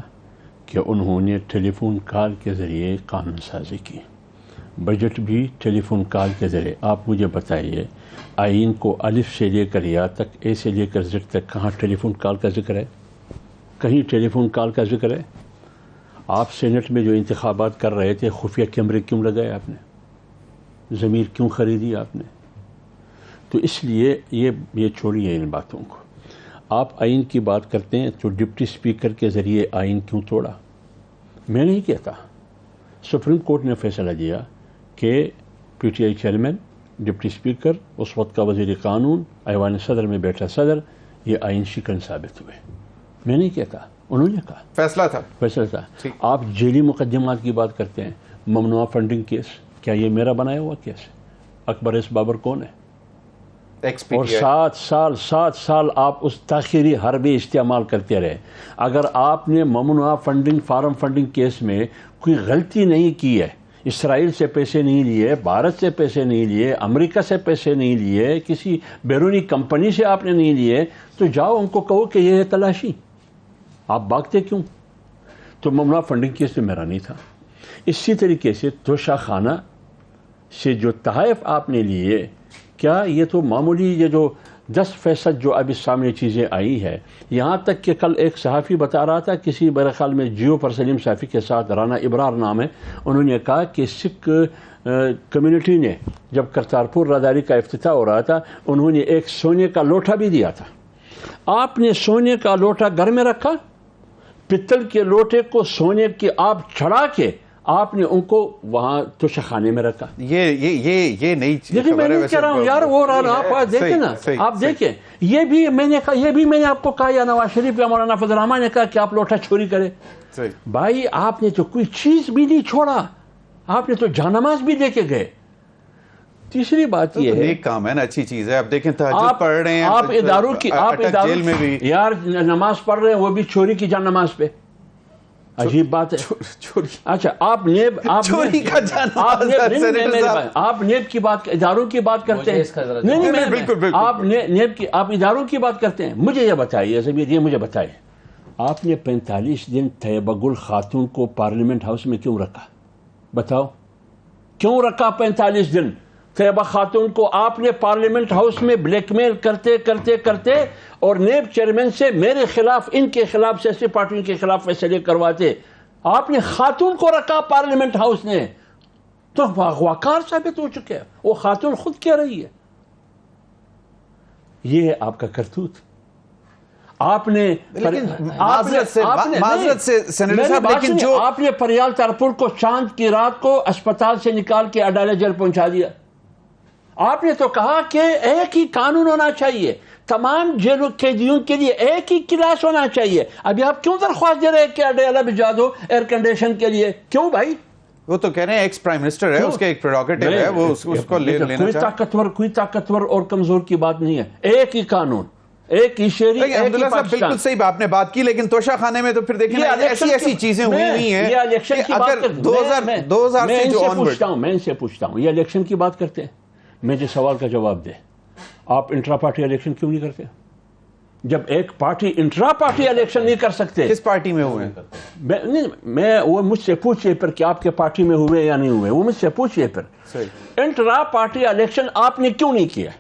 کہ انہوں نے ٹیلی فون کال کے ذریعے قانون سازی کی, بجٹ بھی ٹیلی فون کال کے ذریعے. آپ مجھے بتائیے آئین کو الف سے لے کر یا تک, اے سے لے کر زد تک کہاں ٹیلی فون کال کا ذکر ہے؟ کہیں ٹیلی فون کال کا ذکر ہے؟ آپ سینٹ میں جو انتخابات کر رہے تھے خفیہ کیمرے کیوں لگائے آپ نے؟ ضمیر کیوں خریدی آپ نے؟ تو اس لیے یہ چھوڑیے ان باتوں کو. آپ آئین کی بات کرتے ہیں تو ڈپٹی اسپیکر کے ذریعے آئین کیوں توڑا؟ میں نہیں کہتا, سپریم کورٹ نے فیصلہ دیا کہ P T I chairman, deputy speaker, اس وقت کا وزیر قانون, ایوان صدر میں بیٹھا صدر, یہ آئین شکن ثابت ہوئے. میں نہیں کہتا, انہوں نے کہا, فیصلہ تھا. آپ جیلی مقدمات کی بات کرتے ہیں, ممنوعہ فنڈنگ کیس, کیا یہ میرا بنایا ہوا کیس ہے؟ اکبر ایس بابر کون ہے؟ اور 7 سال آپ اس تاخیری حربے استعمال کرتے رہے. اگر آپ نے ممنوعہ فنڈنگ, فارم فنڈنگ کیس میں کوئی غلطی نہیں کی ہے, اسرائیل سے پیسے نہیں لیے, بھارت سے پیسے نہیں لیے, امریکہ سے پیسے نہیں لیے, کسی بیرونی کمپنی سے آپ نے نہیں لیے, تو جاؤ ان کو کہو کہ یہ ہے تلاشی. آپ بھاگتے کیوں؟ تو ممنوعہ فنڈنگ کیس میں میرا نہیں تھا. اسی طریقے سے توشہ خانہ سے جو تحائف آپ نے لیے, کیا یہ تو معمولی یہ جو 10% جو ابھی سامنے چیزیں آئی ہے, یہاں تک کہ کل ایک صحافی بتا رہا تھا, کسی میرے خیال میں جیو پر سلیم صحافی کے ساتھ, رانا ابرار نام ہے, انہوں نے کہا کہ سکھ کمیونٹی نے جب کرتارپور راہداری کا افتتاح ہو رہا تھا انہوں نے ایک سونے کا لوٹا بھی دیا تھا. آپ نے سونے کا لوٹا گھر میں رکھا, پتل کے لوٹے کو سونے کے آپ چڑھا کے آپ نے ان کو وہاں توشہ خانے میں رکھا. یہ نہیں لیکن میں نہیں کہہ رہا ہوں یار, وہ آپ دیکھیں نا, آپ دیکھیں, یہ بھی میں نے آپ کو کہا, یا نواز شریف یا مولانا فضل الرحمان نے کہا کہ آپ لوٹا چوری کرے. بھائی آپ نے تو کوئی چیز بھی نہیں چھوڑا, آپ نے تو جانماز بھی دے کے گئے. تیسری بات یہ ہے, ایک کام ہے نا, اچھی چیز ہے. اب دیکھیں تہجد پڑھ رہے ہیں, آپ اداروں کی, جیل میں بھی یار نماز پڑھ رہے ہیں, وہ بھی چوری کی جان نماز پہ. عجیب بات ہے. اچھا آپ نیب کی بات, اداروں کی بات کرتے ہیں. نہیں, آپ نیب کی, آپ اداروں کی بات کرتے ہیں. مجھے یہ بتائیے ضمیر, یہ مجھے بتائیے, آپ نے 45 دن طیبہ گل خاتون کو پارلیمنٹ ہاؤس میں کیوں رکھا؟ بتاؤ کیوں رکھا 45 دن طیبہ خاتون کو؟ آپ نے پارلیمنٹ ہاؤس میں بلیک میل کرتے کرتے کرتے اور نیب چیئرمین سے میرے خلاف, ان کے خلاف, سیاسی پارٹیوں کے خلاف فیصلے کرواتے. آپ نے خاتون کو رکھا پارلیمنٹ ہاؤس نے, تو اغواکار ثابت ہو چکے ہیں. وہ خاتون خود کہہ رہی ہے. یہ ہے آپ کا کرتوت. آپ نے آپ نے پریال تارپور کو چاند کی رات کو اسپتال سے نکال کے اڈالہ جیل پہنچا دیا. آپ نے تو کہا کہ ایک ہی قانون ہونا چاہیے, تمام جیلوں قیدیوں کے لیے ایک ہی کلاس ہونا چاہیے. ابھی آپ کیوں درخواست دے رہے ہیں کہ اڈالہ بھجوا دو ایئر کنڈیشن کے لیے؟ کیوں بھائی؟ وہ تو کہہ رہے ہیں ایکس پرائم منسٹر ہے, اس کے ایک پریروگیٹو ہے, وہ اس کو لینا چاہے. کوئی طاقتور اور کمزور کی بات نہیں ہے, ایک ہی قانون, ایک ہی شہری, ایک ہی پاکستان. بالکل صحیح آپ نے بات کی, لیکن توشہ خانے میں تو پھر دیکھیں ایسی چیزیں ہوئی نہیں ہیں. یہ الیکشن کی بات کرتے ہیں, 2000 سے جو میں ان سے پوچھتا ہوں, یہ الیکشن کی بات کرتے ہیں, مجھے سوال کا جواب دے. آپ انٹرا پارٹی الیکشن کیوں نہیں کرتے؟ جب ایک پارٹی انٹرا پارٹی الیکشن نہیں کر سکتے. کس پارٹی میں ہوئے ہیں؟ میں وہ مجھ سے پوچھئے پھر کہ آپ کے پارٹی میں ہوئے یا نہیں ہوئے, وہ مجھ سے پوچھئے پھر. انٹرا پارٹی الیکشن آپ نے کیوں نہیں کیا؟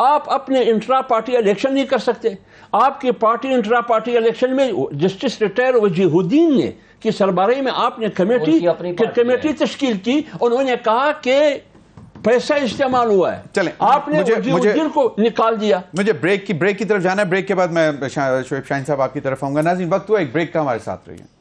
آپ اپنے انٹرا پارٹی الیکشن نہیں کر سکتے. آپ کی پارٹی انٹرا پارٹی الیکشن میں جسٹس ریٹائر وجیہ الدین نے کی سربراہی میں آپ نے کمیٹی تشکیل کی, انہوں نے کہا کہ پیسہ استعمال ہوا ہے. چلیں آپ نے وجیہ الدین کو نکال دیا. مجھے بریک کی طرف جانا ہے. بریک کے بعد میں شعیب شاہین صاحب آپ کی طرف آؤں گا. ناظرین وقت ہوا ایک بریک کا, ہمارے ساتھ رہیے.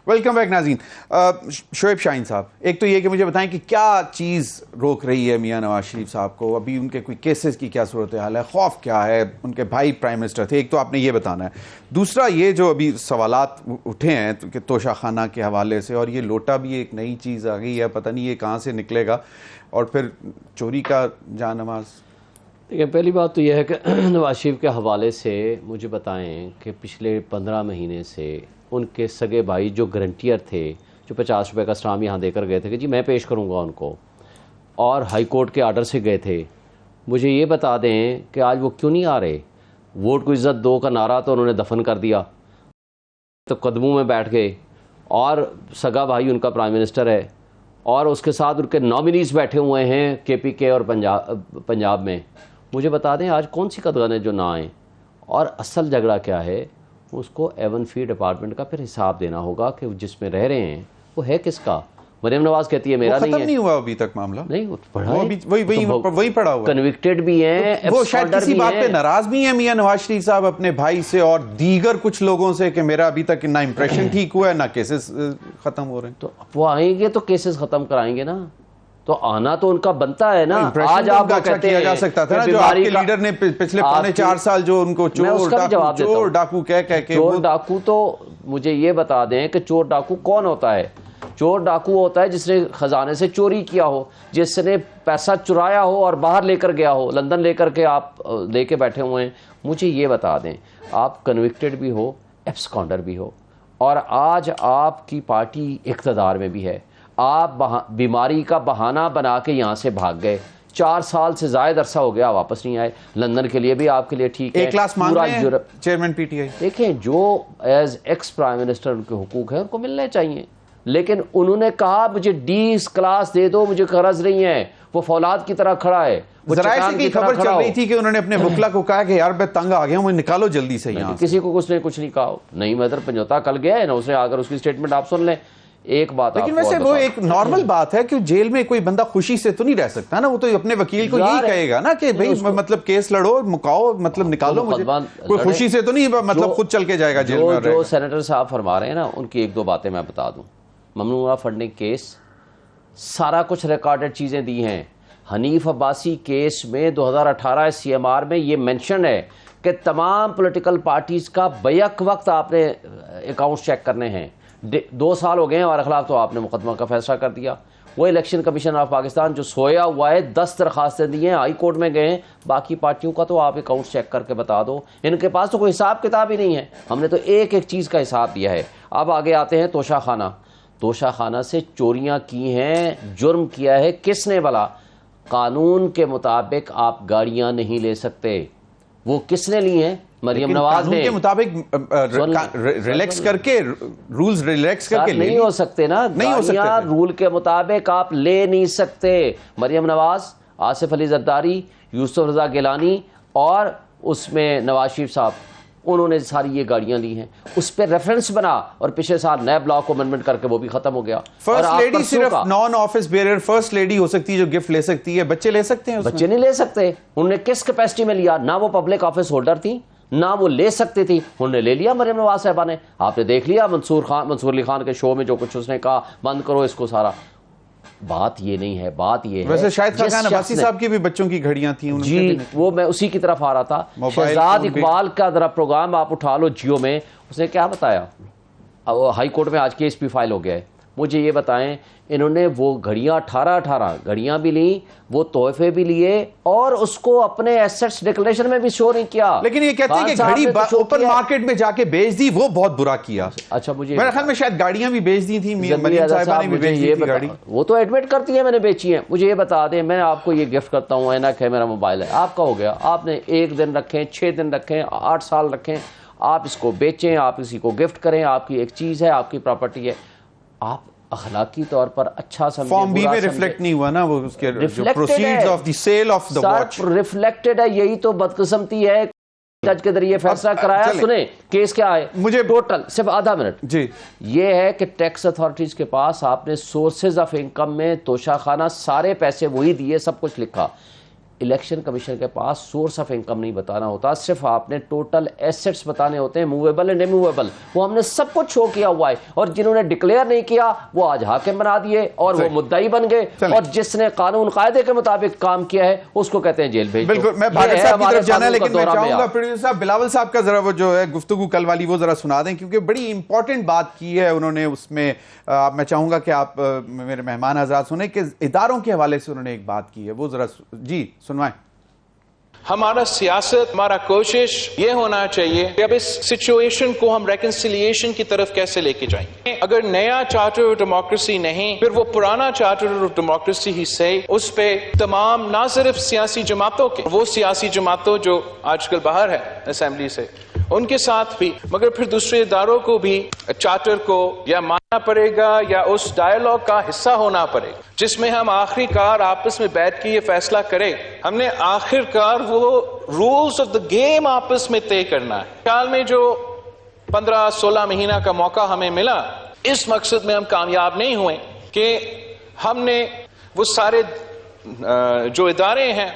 ویلکم بیک ناظرین. شعیب شاہین صاحب, ایک تو یہ کہ مجھے بتائیں کہ کیا چیز روک رہی ہے میاں نواز شریف صاحب کو, ابھی ان کے کوئی کیسز کی کیا صورتحال ہے, خوف کیا ہے, ان کے بھائی پرائم منسٹر تھے, ایک تو آپ نے یہ بتانا ہے. دوسرا یہ جو ابھی سوالات اٹھے ہیں کہ توشہ خانہ کے حوالے سے, اور یہ لوٹا بھی ایک نئی چیز آ گئی ہے, پتہ نہیں یہ کہاں سے نکلے گا, اور پھر چوری کا جان نماز. دیکھیں پہلی بات تو یہ ہے کہ نواز شریف کے حوالے سے مجھے بتائیں کہ پچھلے 15 مہینے سے ان کے سگے بھائی جو گرنٹیئر تھے, جو 50 روپے کا اسٹامپ یہاں دے کر گئے تھے کہ جی میں پیش کروں گا ان کو, اور ہائی کورٹ کے آرڈر سے گئے تھے, مجھے یہ بتا دیں کہ آج وہ کیوں نہیں آ رہے. ووٹ کو عزت دو کا نعرہ تو انہوں نے دفن کر دیا, تو قدموں میں بیٹھ گئے, اور سگا بھائی ان کا پرائم منسٹر ہے, اور اس کے ساتھ ان کے نامنیز بیٹھے ہوئے ہیں KPK اور پنجاب میں. مجھے بتا دیں آج کون سی قدغن ہے جو نہ آئیں, اور اصل جھگڑا کیا ہے, اس کو ایون فی ڈپارٹمنٹ کا پھر حساب دینا ہوگا کہ جس میں رہ رہے ہیں وہ ہے کس کا. مریم نواز کہتی ہے میرا نہیں ہے. ختم نہیں ہوا ابھی تک معاملہ, نہیں وہی پڑا ہوا, کنوکٹڈ بھی ہیں, وہ شاید کسی بات پہ ناراض بھی ہیں میاں نواز شریف صاحب اپنے بھائی سے اور دیگر کچھ لوگوں سے کہ میرا ابھی تک نہ امپریشن ٹھیک ہوا ہے نہ کیسز ختم ہو رہے ہیں. تو وہ آئیں گے تو کیسز ختم کرائیں گے نا, تو آنا تو ان کا بنتا ہے نا. آج آپ کو کہتے ہیں جا سکتا تھا نا, جو آپ کے لیڈر نے پچھلے 4.5 سال جو ان کو چور ڈاکو کہہ کے, چور ڈاکو, تو مجھے یہ بتا دیں کہ چور ڈاکو کون ہوتا ہے. چور ڈاکو ہوتا ہے جس نے خزانے سے چوری کیا ہو, جس نے پیسہ چرایا ہو اور باہر لے کر گیا ہو, لندن لے کر کے آپ لے کے بیٹھے ہوئے ہیں. مجھے یہ بتا دیں آپ کنوکٹڈ بھی ہو, ایبسکانڈر بھی ہو, اور آج آپ کی پارٹی اقتدار میں بھی ہے, آپ بیماری کا بہانہ بنا کے یہاں سے بھاگ گئے. 4 سال سے زائد عرصہ ہو گیا, واپس نہیں آئے. لندن کے لیے بھی آپ کے لیے ٹھیک ہے, ایک کلاس مانگ رہے ہیں چیئرمین PTI. دیکھیں جو ایز ایکس پرائم منسٹر ان کے حقوق ہیں ان کو ملنے چاہیے, لیکن انہوں نے کہا مجھے D کلاس دے دو, مجھے غرض نہیں ہے. وہ فولاد کی طرح کھڑا ہے. ذرائع سے کی خبر چل رہی تھی کہ انہوں نے اپنے وکلا کو کہا کہ یار میں تنگ آ گیا ہوں, مجھے نکالو جلدی سے یہاں. کسی کو اس نے کچھ نہیں کہا. نہیں مدر پنجوتا کل گیا ہے نا, اس نے آ کر اس کی اسٹیٹمنٹ آپ سن لیں. ایک بات لیکن ویسے وہ ایک نارمل بات ہے کہ جیل میں کوئی بندہ خوشی سے تو نہیں رہ سکتا نا, وہ تو اپنے وکیل کو یہی کہے گا نا کہ بھئی مطلب کیس لڑو, مکاؤ, مطلب نکالو مجھے. کوئی خوشی سے تو نہیں مطلب خود چل کے جائے گا جیل میں. جو سینیٹر صاحب فرما رہے ہیں نا, ان کی 1-2 باتیں میں بتا دوں. ممنوعہ فنڈنگ کیس سارا کچھ ریکارڈڈ چیزیں دی ہیں. حنیف عباسی کیس میں 2018 CMR میں یہ مینشن ہے کہ تمام پولیٹیکل پارٹیز کا بیک وقت آپ نے اکاؤنٹ چیک کرنے ہیں. 2 سال ہو گئے ہیں ہمارے خلاف, تو آپ نے مقدمہ کا فیصلہ کر دیا. وہ الیکشن کمیشن آف پاکستان جو سویا ہوا ہے, 10 درخواستیں دی ہیں, ہائی کورٹ میں گئے ہیں. باقی پارٹیوں کا تو آپ اکاؤنٹ چیک کر کے بتا دو, ان کے پاس تو کوئی حساب کتاب ہی نہیں ہے. ہم نے تو ایک چیز کا حساب دیا ہے. اب آگے آتے ہیں توشہ خانہ. توشہ خانہ سے چوریاں کی ہیں, جرم کیا ہے کس نے بھلا؟ قانون کے مطابق آپ گاڑیاں نہیں لے سکتے. وہ کس نے لی ہیں؟ مریم نواز نے. کے مطابق ریلیکس کر کے رولز ریلیکس کر کے نہیں ہو سکتے نا, گاڑیاں رول کے مطابق آپ لے نہیں سکتے. مریم نواز, آصف علی زرداری, یوسف رضا گیلانی اور اس میں نواز شریف صاحب, انہوں نے ساری یہ گاڑیاں لی ہیں. اس پہ ریفرنس بنا اور پچھلے سال نئے بلاک کو امینڈمنٹ کر کے وہ بھی ختم ہو گیا. فرسٹ لیڈی صرف non office bearer first lady ہو سکتی ہے جو گفٹ لے سکتی ہے, بچے لے سکتے ہیں؟ بچے نہیں لے سکتے. انہوں نے کس کیپیسٹی میں لیا؟ نہ وہ پبلک آفس ہولڈر تھی, نہ وہ لے سکتی تھی. انہوں نے لے لیا مریم نواز صاحبہ نے. آپ نے دیکھ لیا منصور علی خان کے شو میں جو کچھ اس نے کہا, بند کرو اس کو سارا. بات یہ نہیں ہے, بات یہ ہے. ویسے شاہد خاقان عباسی صاحب کی بھی بچوں کی گھڑیاں تھیں. جی وہ میں اسی کی طرف آ رہا تھا. شہزاد اقبال کا ذرا پروگرام آپ اٹھا لو جیو میں, اس نے کیا بتایا. ہائی کورٹ میں آج کیس بھی فائل ہو گیا ہے. مجھے یہ بتائیں انہوں نے وہ گھڑیاں 18 گھڑیاں بھی لیں, وہ تحفے بھی لیے, اور اس کو اپنے ایسٹس ڈکلیریشن میں بھی شو نہیں کیا. لیکن یہ کہتے ہیں کہ گھڑی اوپن مارکیٹ میں جا کے بیچ دی, وہ بہت برا کیا. اچھا مجھے میرے خیال میں شاید گاڑیاں بھی بیچ دی تھیں, مریم صاحبہ نے بھی بیچ دی تھی گاڑی. وہ تو ایڈمٹ کرتی ہیں میں نے بیچی ہیں. مجھے یہ بتا دیں, میں آپ کو یہ گفٹ کرتا ہوں, اینک ہے, میرا موبائل ہے, آپ کا ہو گیا, آپ نے 1 دن رکھیں, 6 دن رکھیں, 8 سال رکھیں, آپ اس کو بیچیں, آپ کسی کو گفٹ کریں, آپ کی ایک چیز ہے, آپ کی پراپرٹی ہے, آپ اخلاقی طور پر اچھا سمجھیں, فارم بی میں ریفلیکٹ نہیں ہوا نا وہ, اس کے جو proceeds of the sale of the watch reflected ہے. یہی تو بدقسمتی ہے. جج کے ذریعے فیصلہ کرایا. سنیں کیس کیا ہے, مجھے ٹوٹل صرف آدھا منٹ جی, یہ ہے کہ ٹیکس اتھارٹیز کے پاس آپ نے سورسز آف انکم میں توشہ خانہ سارے پیسے وہی دیے, سب کچھ لکھا. الیکشن کمیشن کے پاس سورس آف انکم نہیں بتانا ہوتا, صرف آپ نے ٹوٹل ایسٹس بتانے ہوتے ہیں, موویبل اینڈ اموویبل. وہ ہم نے سب کچھ شو کیا ہوا ہے, اور جنہوں نے ڈکلیئر نہیں کیا وہ آج حاکم بنا دیے اور وہ مدعی بن گئے, اور جس نے قانون قاعدے کے مطابق کام کیا ہے اس کو کہتے ہیں جیل بھیج. بالکل, میں بھاگر صاحب کی طرف جانا ہے, لیکن میں چاہوں گا پروڈیوسر صاحب بلاول صاحب کا ذرا وہ جو ہے گفتگو کل والی وہ ذرا سنا دیں, کیونکہ بڑی امپورٹنٹ بات کی ہے انہوں نے اس میں. میں چاہوں گا کہ آپ میرے مہمان حضرات سنیں کہ اداروں کے حوالے سے انہوں نے ایک بات کی ہے, وہ ذرا جی سنوائیں. ہمارا سیاست, ہمارا کوشش یہ ہونا چاہیے کہ اب اس سچویشن کو ہم ریکنسیلیشن کی طرف کیسے لے کے جائیں. اگر نیا چارٹر آف ڈیموکریسی نہیں, پھر وہ پرانا چارٹر آف ڈیموکریسی ہی سے, اس پہ تمام نہ صرف سیاسی جماعتوں کے, وہ سیاسی جماعتوں جو آج کل باہر ہے اسمبلی سے, ان کے ساتھ بھی, مگر پھر دوسرے اداروں کو بھی چارٹر کو یا ماننا پڑے گا یا اس ڈائیلاگ کا حصہ ہونا پڑے گا, جس میں ہم آخری کار آپس میں بیٹھ کے یہ فیصلہ کریں. ہم نے آخر کار وہ رولز آف دا گیم آپس میں طے کرنا ہے. سال میں جو 15-16 مہینہ کا موقع ہمیں ملا, اس مقصد میں ہم کامیاب نہیں ہوئے کہ ہم نے وہ سارے جو ادارے ہیں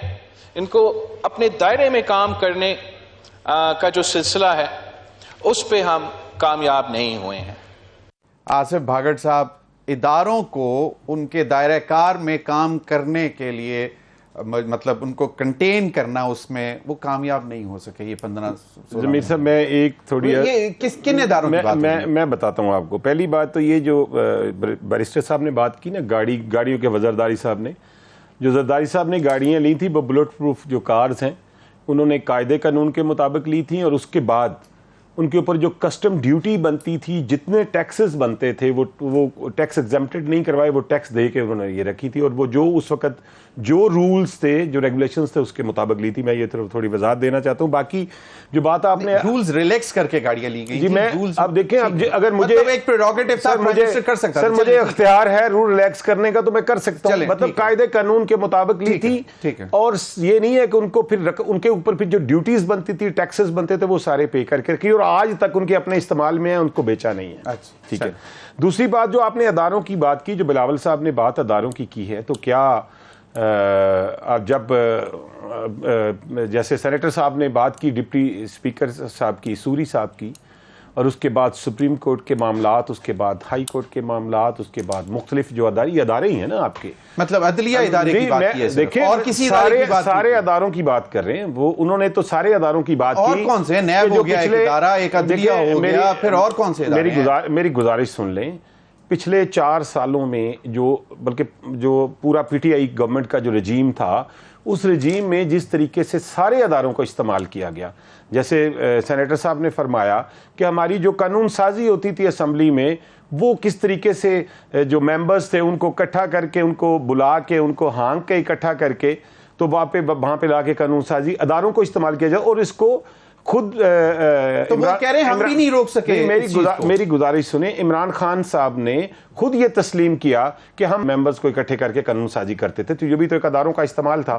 ان کو اپنے دائرے میں کام کرنے کا جو سلسلہ ہے اس پہ ہم کامیاب نہیں ہوئے ہیں. آصف بھاگڑ صاحب, اداروں کو ان کے دائرہ کار میں کام کرنے کے لیے, مطلب ان کو کنٹین کرنا, اس میں وہ کامیاب نہیں ہو سکے. یہ 15 ضمیر صاحب میں ایک تھوڑی کن اداروں کی بات میں بتاتا ہوں آپ کو. پہلی بات تو یہ جو بیرسٹر صاحب نے بات کی نا, گاڑیوں کے وزرداری صاحب نے, جو زرداری صاحب نے گاڑیاں لی تھی وہ بلٹ پروف جو کارز ہیں, انہوں نے قاعدے قانون کے مطابق لی تھیں, اور اس کے بعد ان کے اوپر جو کسٹم ڈیوٹی بنتی تھی, جتنے ٹیکسز بنتے تھے وہ ٹیکس ایگزمپٹڈ نہیں کروائے, وہ ٹیکس دے کے انہوں نے یہ رکھی تھی, اور وہ جو اس وقت جو رولز تھے, جو ریگولیشنز تھے, اس کے مطابق لی تھی. میں یہ تھوڑی وضاحت دینا چاہتا ہوں. باقی جو بات آپ نے رولز ریلیکس کر کے گاڑیاں لی گئی جی, میں اب دیکھیں, اگر مجھے ایک پریروگیٹو تھا, سر مجھے اختیار ہے رول ریلیکس کرنے کا تو میں کر سکتا ہوں, مطلب قاعدے قانون کے مطابق لی تھی, اور یہ نہیں ہے کہ ان کو پھر ان کے اوپر پھر جو ڈیوٹیز بنتی تھی, ٹیکسز بنتے تھے, وہ سارے پے کر کے رکھی, اور آج تک ان کے اپنے استعمال میں ہیں, ان کو بیچا نہیں ہے. ٹھیک ہے. دوسری بات جو آپ نے اداروں کی بات کی, جو بلاول صاحب نے بات اداروں کی ہے, تو کیا جب جیسے سینیٹر صاحب نے بات کی, ڈپٹی اسپیکر صاحب کی, سوری صاحب کی, اور اس کے بعد سپریم کورٹ کے معاملات, اس کے بعد ہائی کورٹ کے معاملات, اس کے بعد مختلف جو ادارے ہی ہیں نا آپ کے, مطلب عدلیہ ادارے کی بات کی ہے, دیکھیں اور کسی سارے اداروں کی بات کر رہے ہیں, وہ انہوں نے تو سارے اداروں کی بات کی. اور کون سے نیب ہو گیا ایک ادارہ, ایک عدلیہ ہو گیا, پھر اور کون سے ادارے؟ میری گزارش سن لیں. پچھلے 4 سالوں میں بلکہ جو پورا پی ٹی آئی گورنمنٹ کا جو رجیم تھا, اس رجیم میں جس طریقے سے سارے اداروں کو استعمال کیا گیا, جیسے سینیٹر صاحب نے فرمایا کہ ہماری جو قانون سازی ہوتی تھی اسمبلی میں, وہ کس طریقے سے جو ممبرز تھے ان کو اکٹھا کر کے, ان کو بلا کے, ان کو ہانک کے اکٹھا کر کے, تو وہاں پہ لا کے قانون سازی اداروں کو استعمال کیا جائے, اور اس کو خود تو وہ کہہ رہے ہیں ہم بھی نہیں روک سکے. میری گزارش سنیں, عمران خان صاحب نے خود یہ تسلیم کیا کہ ہم ممبرز کو اکٹھے کر کے قانون سازی کرتے تھے, تو یہ بھی تو ایک اداروں کا استعمال تھا.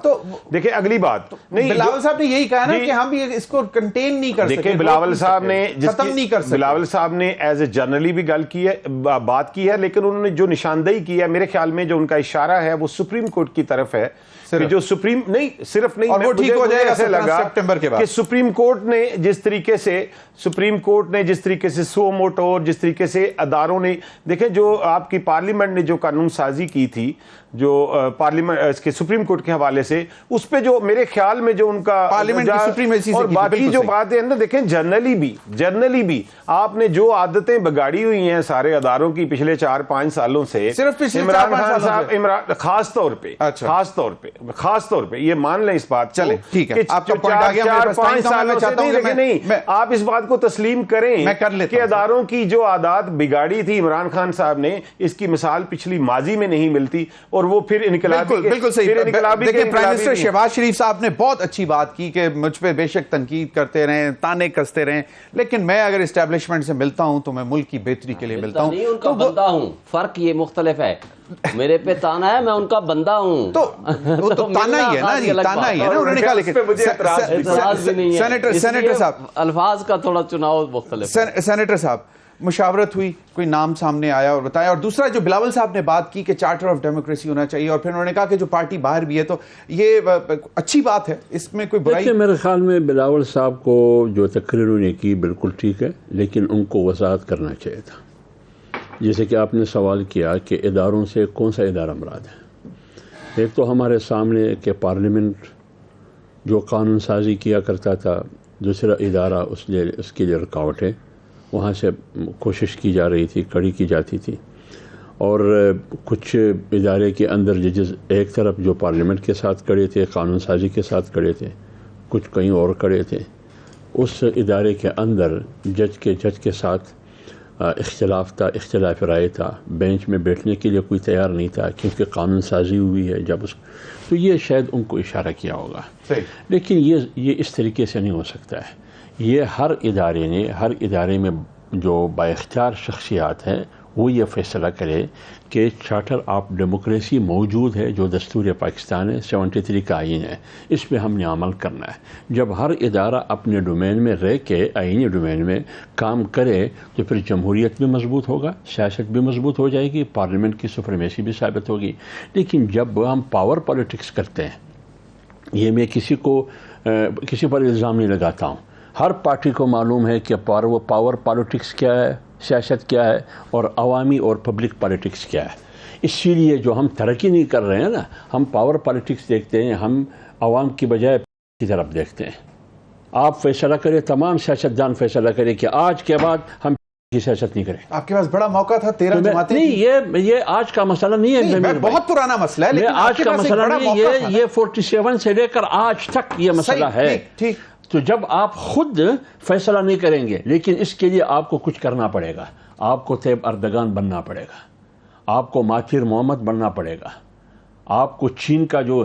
دیکھیں اگلی بات, بلاول صاحب نے یہی کہا نا کہ ہم بھی اس کو کنٹین نہیں کر سکے. دیکھیں بلاول صاحب نے ختم نہیں کر سکے. بلاول صاحب نے ایز اے جنرلی بھی بات کی ہے, لیکن انہوں نے جو نشاندہی کی ہے, میرے خیال میں جو ان کا اشارہ ہے وہ سپریم کورٹ کی طرف ہے, جو سپریم نہیں صرف نہیں, اور وہ ٹھیک ہو جائے گا 17 سپٹمبر کے بعد, کہ سپریم کورٹ نے جس طریقے سے سپریم کورٹ نے جس طریقے سے سو موٹو اور جس طریقے سے اداروں نے دیکھیں جو آپ کی پارلیمنٹ نے جو قانون سازی کی تھی جو پارلیمنٹ اس کے سپریم کورٹ کے حوالے سے اس پہ جو میرے خیال میں جو ان کا پارلیمنٹ کی سپریمیسی اور باقی جو باتیں ہیں نا دیکھیں جنرلی بھی آپ نے جو عادتیں بگاڑی ہوئی ہیں سارے اداروں کی پچھلے 4-5 سالوں سے صرف عمران خان صاحب خاص طور پہ یہ مان لیں اس بات چلیں ٹھیک ہے آپ کا پوائنٹ آ گیا 4-5 سالوں سے نہیں آپ اس بات کو تسلیم کریں کہ اداروں کی جو عادات بگاڑی تھی عمران خان صاحب نے اس کی مثال پچھلی ماضی میں نہیں ملتی اور وہ پھر انقلابی بالکل صحیح دیکھیں پرائم منسٹر شہباز شریف صاحب نے بہت اچھی بات کی کہ مجھ پہ بے شک تنقید کرتے رہیں تانے کستے رہیں لیکن میں اگر اسٹیبلشمنٹ سے ملتا ہوں تو میں ملک کی بہتری کے لیے ملتا ہوں ان کا بندہ ہوں فرق یہ مختلف ہے میرے پہ تانا ہے میں ان کا بندہ ہوں تو تانا ہی ہے نا جی تانا ہی ہے نا انہوں نے کہا لیکن سینیٹر صاحب الفاظ کا تھوڑا چناؤ مختلف سینیٹر صاحب مشاورت ہوئی کوئی نام سامنے آیا اور بتایا اور دوسرا جو بلاول صاحب نے بات کی کہ چارٹر آف ڈیموکریسی ہونا چاہیے اور پھر انہوں نے کہا کہ جو پارٹی باہر بھی ہے تو یہ اچھی بات ہے اس میں کوئی برائی میرے خیال میں بلاول صاحب کو جو تقریر انہوں نے کی بالکل ٹھیک ہے لیکن ان کو وضاحت کرنا چاہیے تھا جیسے کہ آپ نے سوال کیا کہ اداروں سے کون سا ادارہ مراد ہے ایک تو ہمارے سامنے کہ پارلیمنٹ جو قانون سازی کیا کرتا تھا دوسرا ادارہ اس کے لیے رکاوٹ ہے وہاں سے کوشش کی جا رہی تھی کڑی کی جاتی تھی اور کچھ ادارے کے اندر ججز ایک طرف جو پارلیمنٹ کے ساتھ کڑے تھے قانون سازی کے ساتھ کڑے تھے کچھ کہیں اور کڑے تھے اس ادارے کے اندر جج کے ساتھ اختلاف رائے تھا بینچ میں بیٹھنے کے لیے کوئی تیار نہیں تھا کیونکہ قانون سازی ہوئی ہے جب تو یہ شاید ان کو اشارہ کیا ہوگا لیکن یہ اس طریقے سے نہیں ہو سکتا ہے یہ ہر ادارے میں جو با اختیار شخصیات ہیں وہ یہ فیصلہ کرے کہ چارٹر آف ڈیموکریسی موجود ہے جو دستور پاکستان ہے 73 کا آئین ہے اس پہ ہم نے عمل کرنا ہے جب ہر ادارہ اپنے ڈومین میں رہ کے آئینی ڈومین میں کام کرے تو پھر جمہوریت بھی مضبوط ہوگا سیاست بھی مضبوط ہو جائے گی پارلیمنٹ کی سپریمیسی بھی ثابت ہوگی لیکن جب ہم پاور پالیٹکس کرتے ہیں یہ میں کسی پر الزام نہیں لگاتا ہوں ہر پارٹی کو معلوم ہے کہ پاور پالیٹکس کیا ہے سیاست کیا ہے اور عوامی اور پبلک پالیٹکس کیا ہے اسی لیے جو ہم ترقی نہیں کر رہے ہیں نا ہم پاور پالیٹکس دیکھتے ہیں ہم عوام کی بجائے کی طرف دیکھتے ہیں آپ فیصلہ کریں تمام سیاستدان فیصلہ کریں کہ آج کے بعد ہم کی سیاست نہیں کریں آپ کے پاس بڑا موقع تھا 13 جماعتیں نہیں یہ آج کا مسئلہ نہیں ہے بہت پرانا مسئلہ ہے لیکن آج کا مسئلہ نہیں یہ 47 سے لے کر آج تک یہ مسئلہ ہے ٹھیک تو جب آپ خود فیصلہ نہیں کریں گے لیکن اس کے لیے آپ کو کچھ کرنا پڑے گا آپ کو طیب اردگان بننا پڑے گا آپ کو مہاتیر محمد بننا پڑے گا آپ کو چین کا جو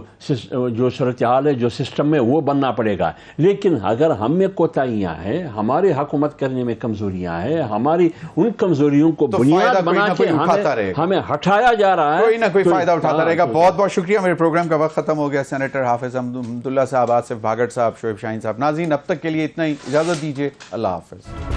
صورتحال ہے جو سسٹم ہے وہ بننا پڑے گا لیکن اگر ہم میں کوتاہیاں ہیں ہماری حکومت کرنے میں کمزوریاں ہیں ہماری ان کمزوریوں کو بنیاد بنا کے ہمیں ہٹایا جا رہا ہے کوئی نہ کوئی فائدہ اٹھاتا رہے گا بہت بہت شکریہ میرے پروگرام کا وقت ختم ہو گیا سینیٹر حافظ حمداللہ صاحب آصف بھاگڑ صاحب شعیب شاہین صاحب ناظرین اب تک کے لیے اتنا ہی اجازت دیجیے اللہ حافظ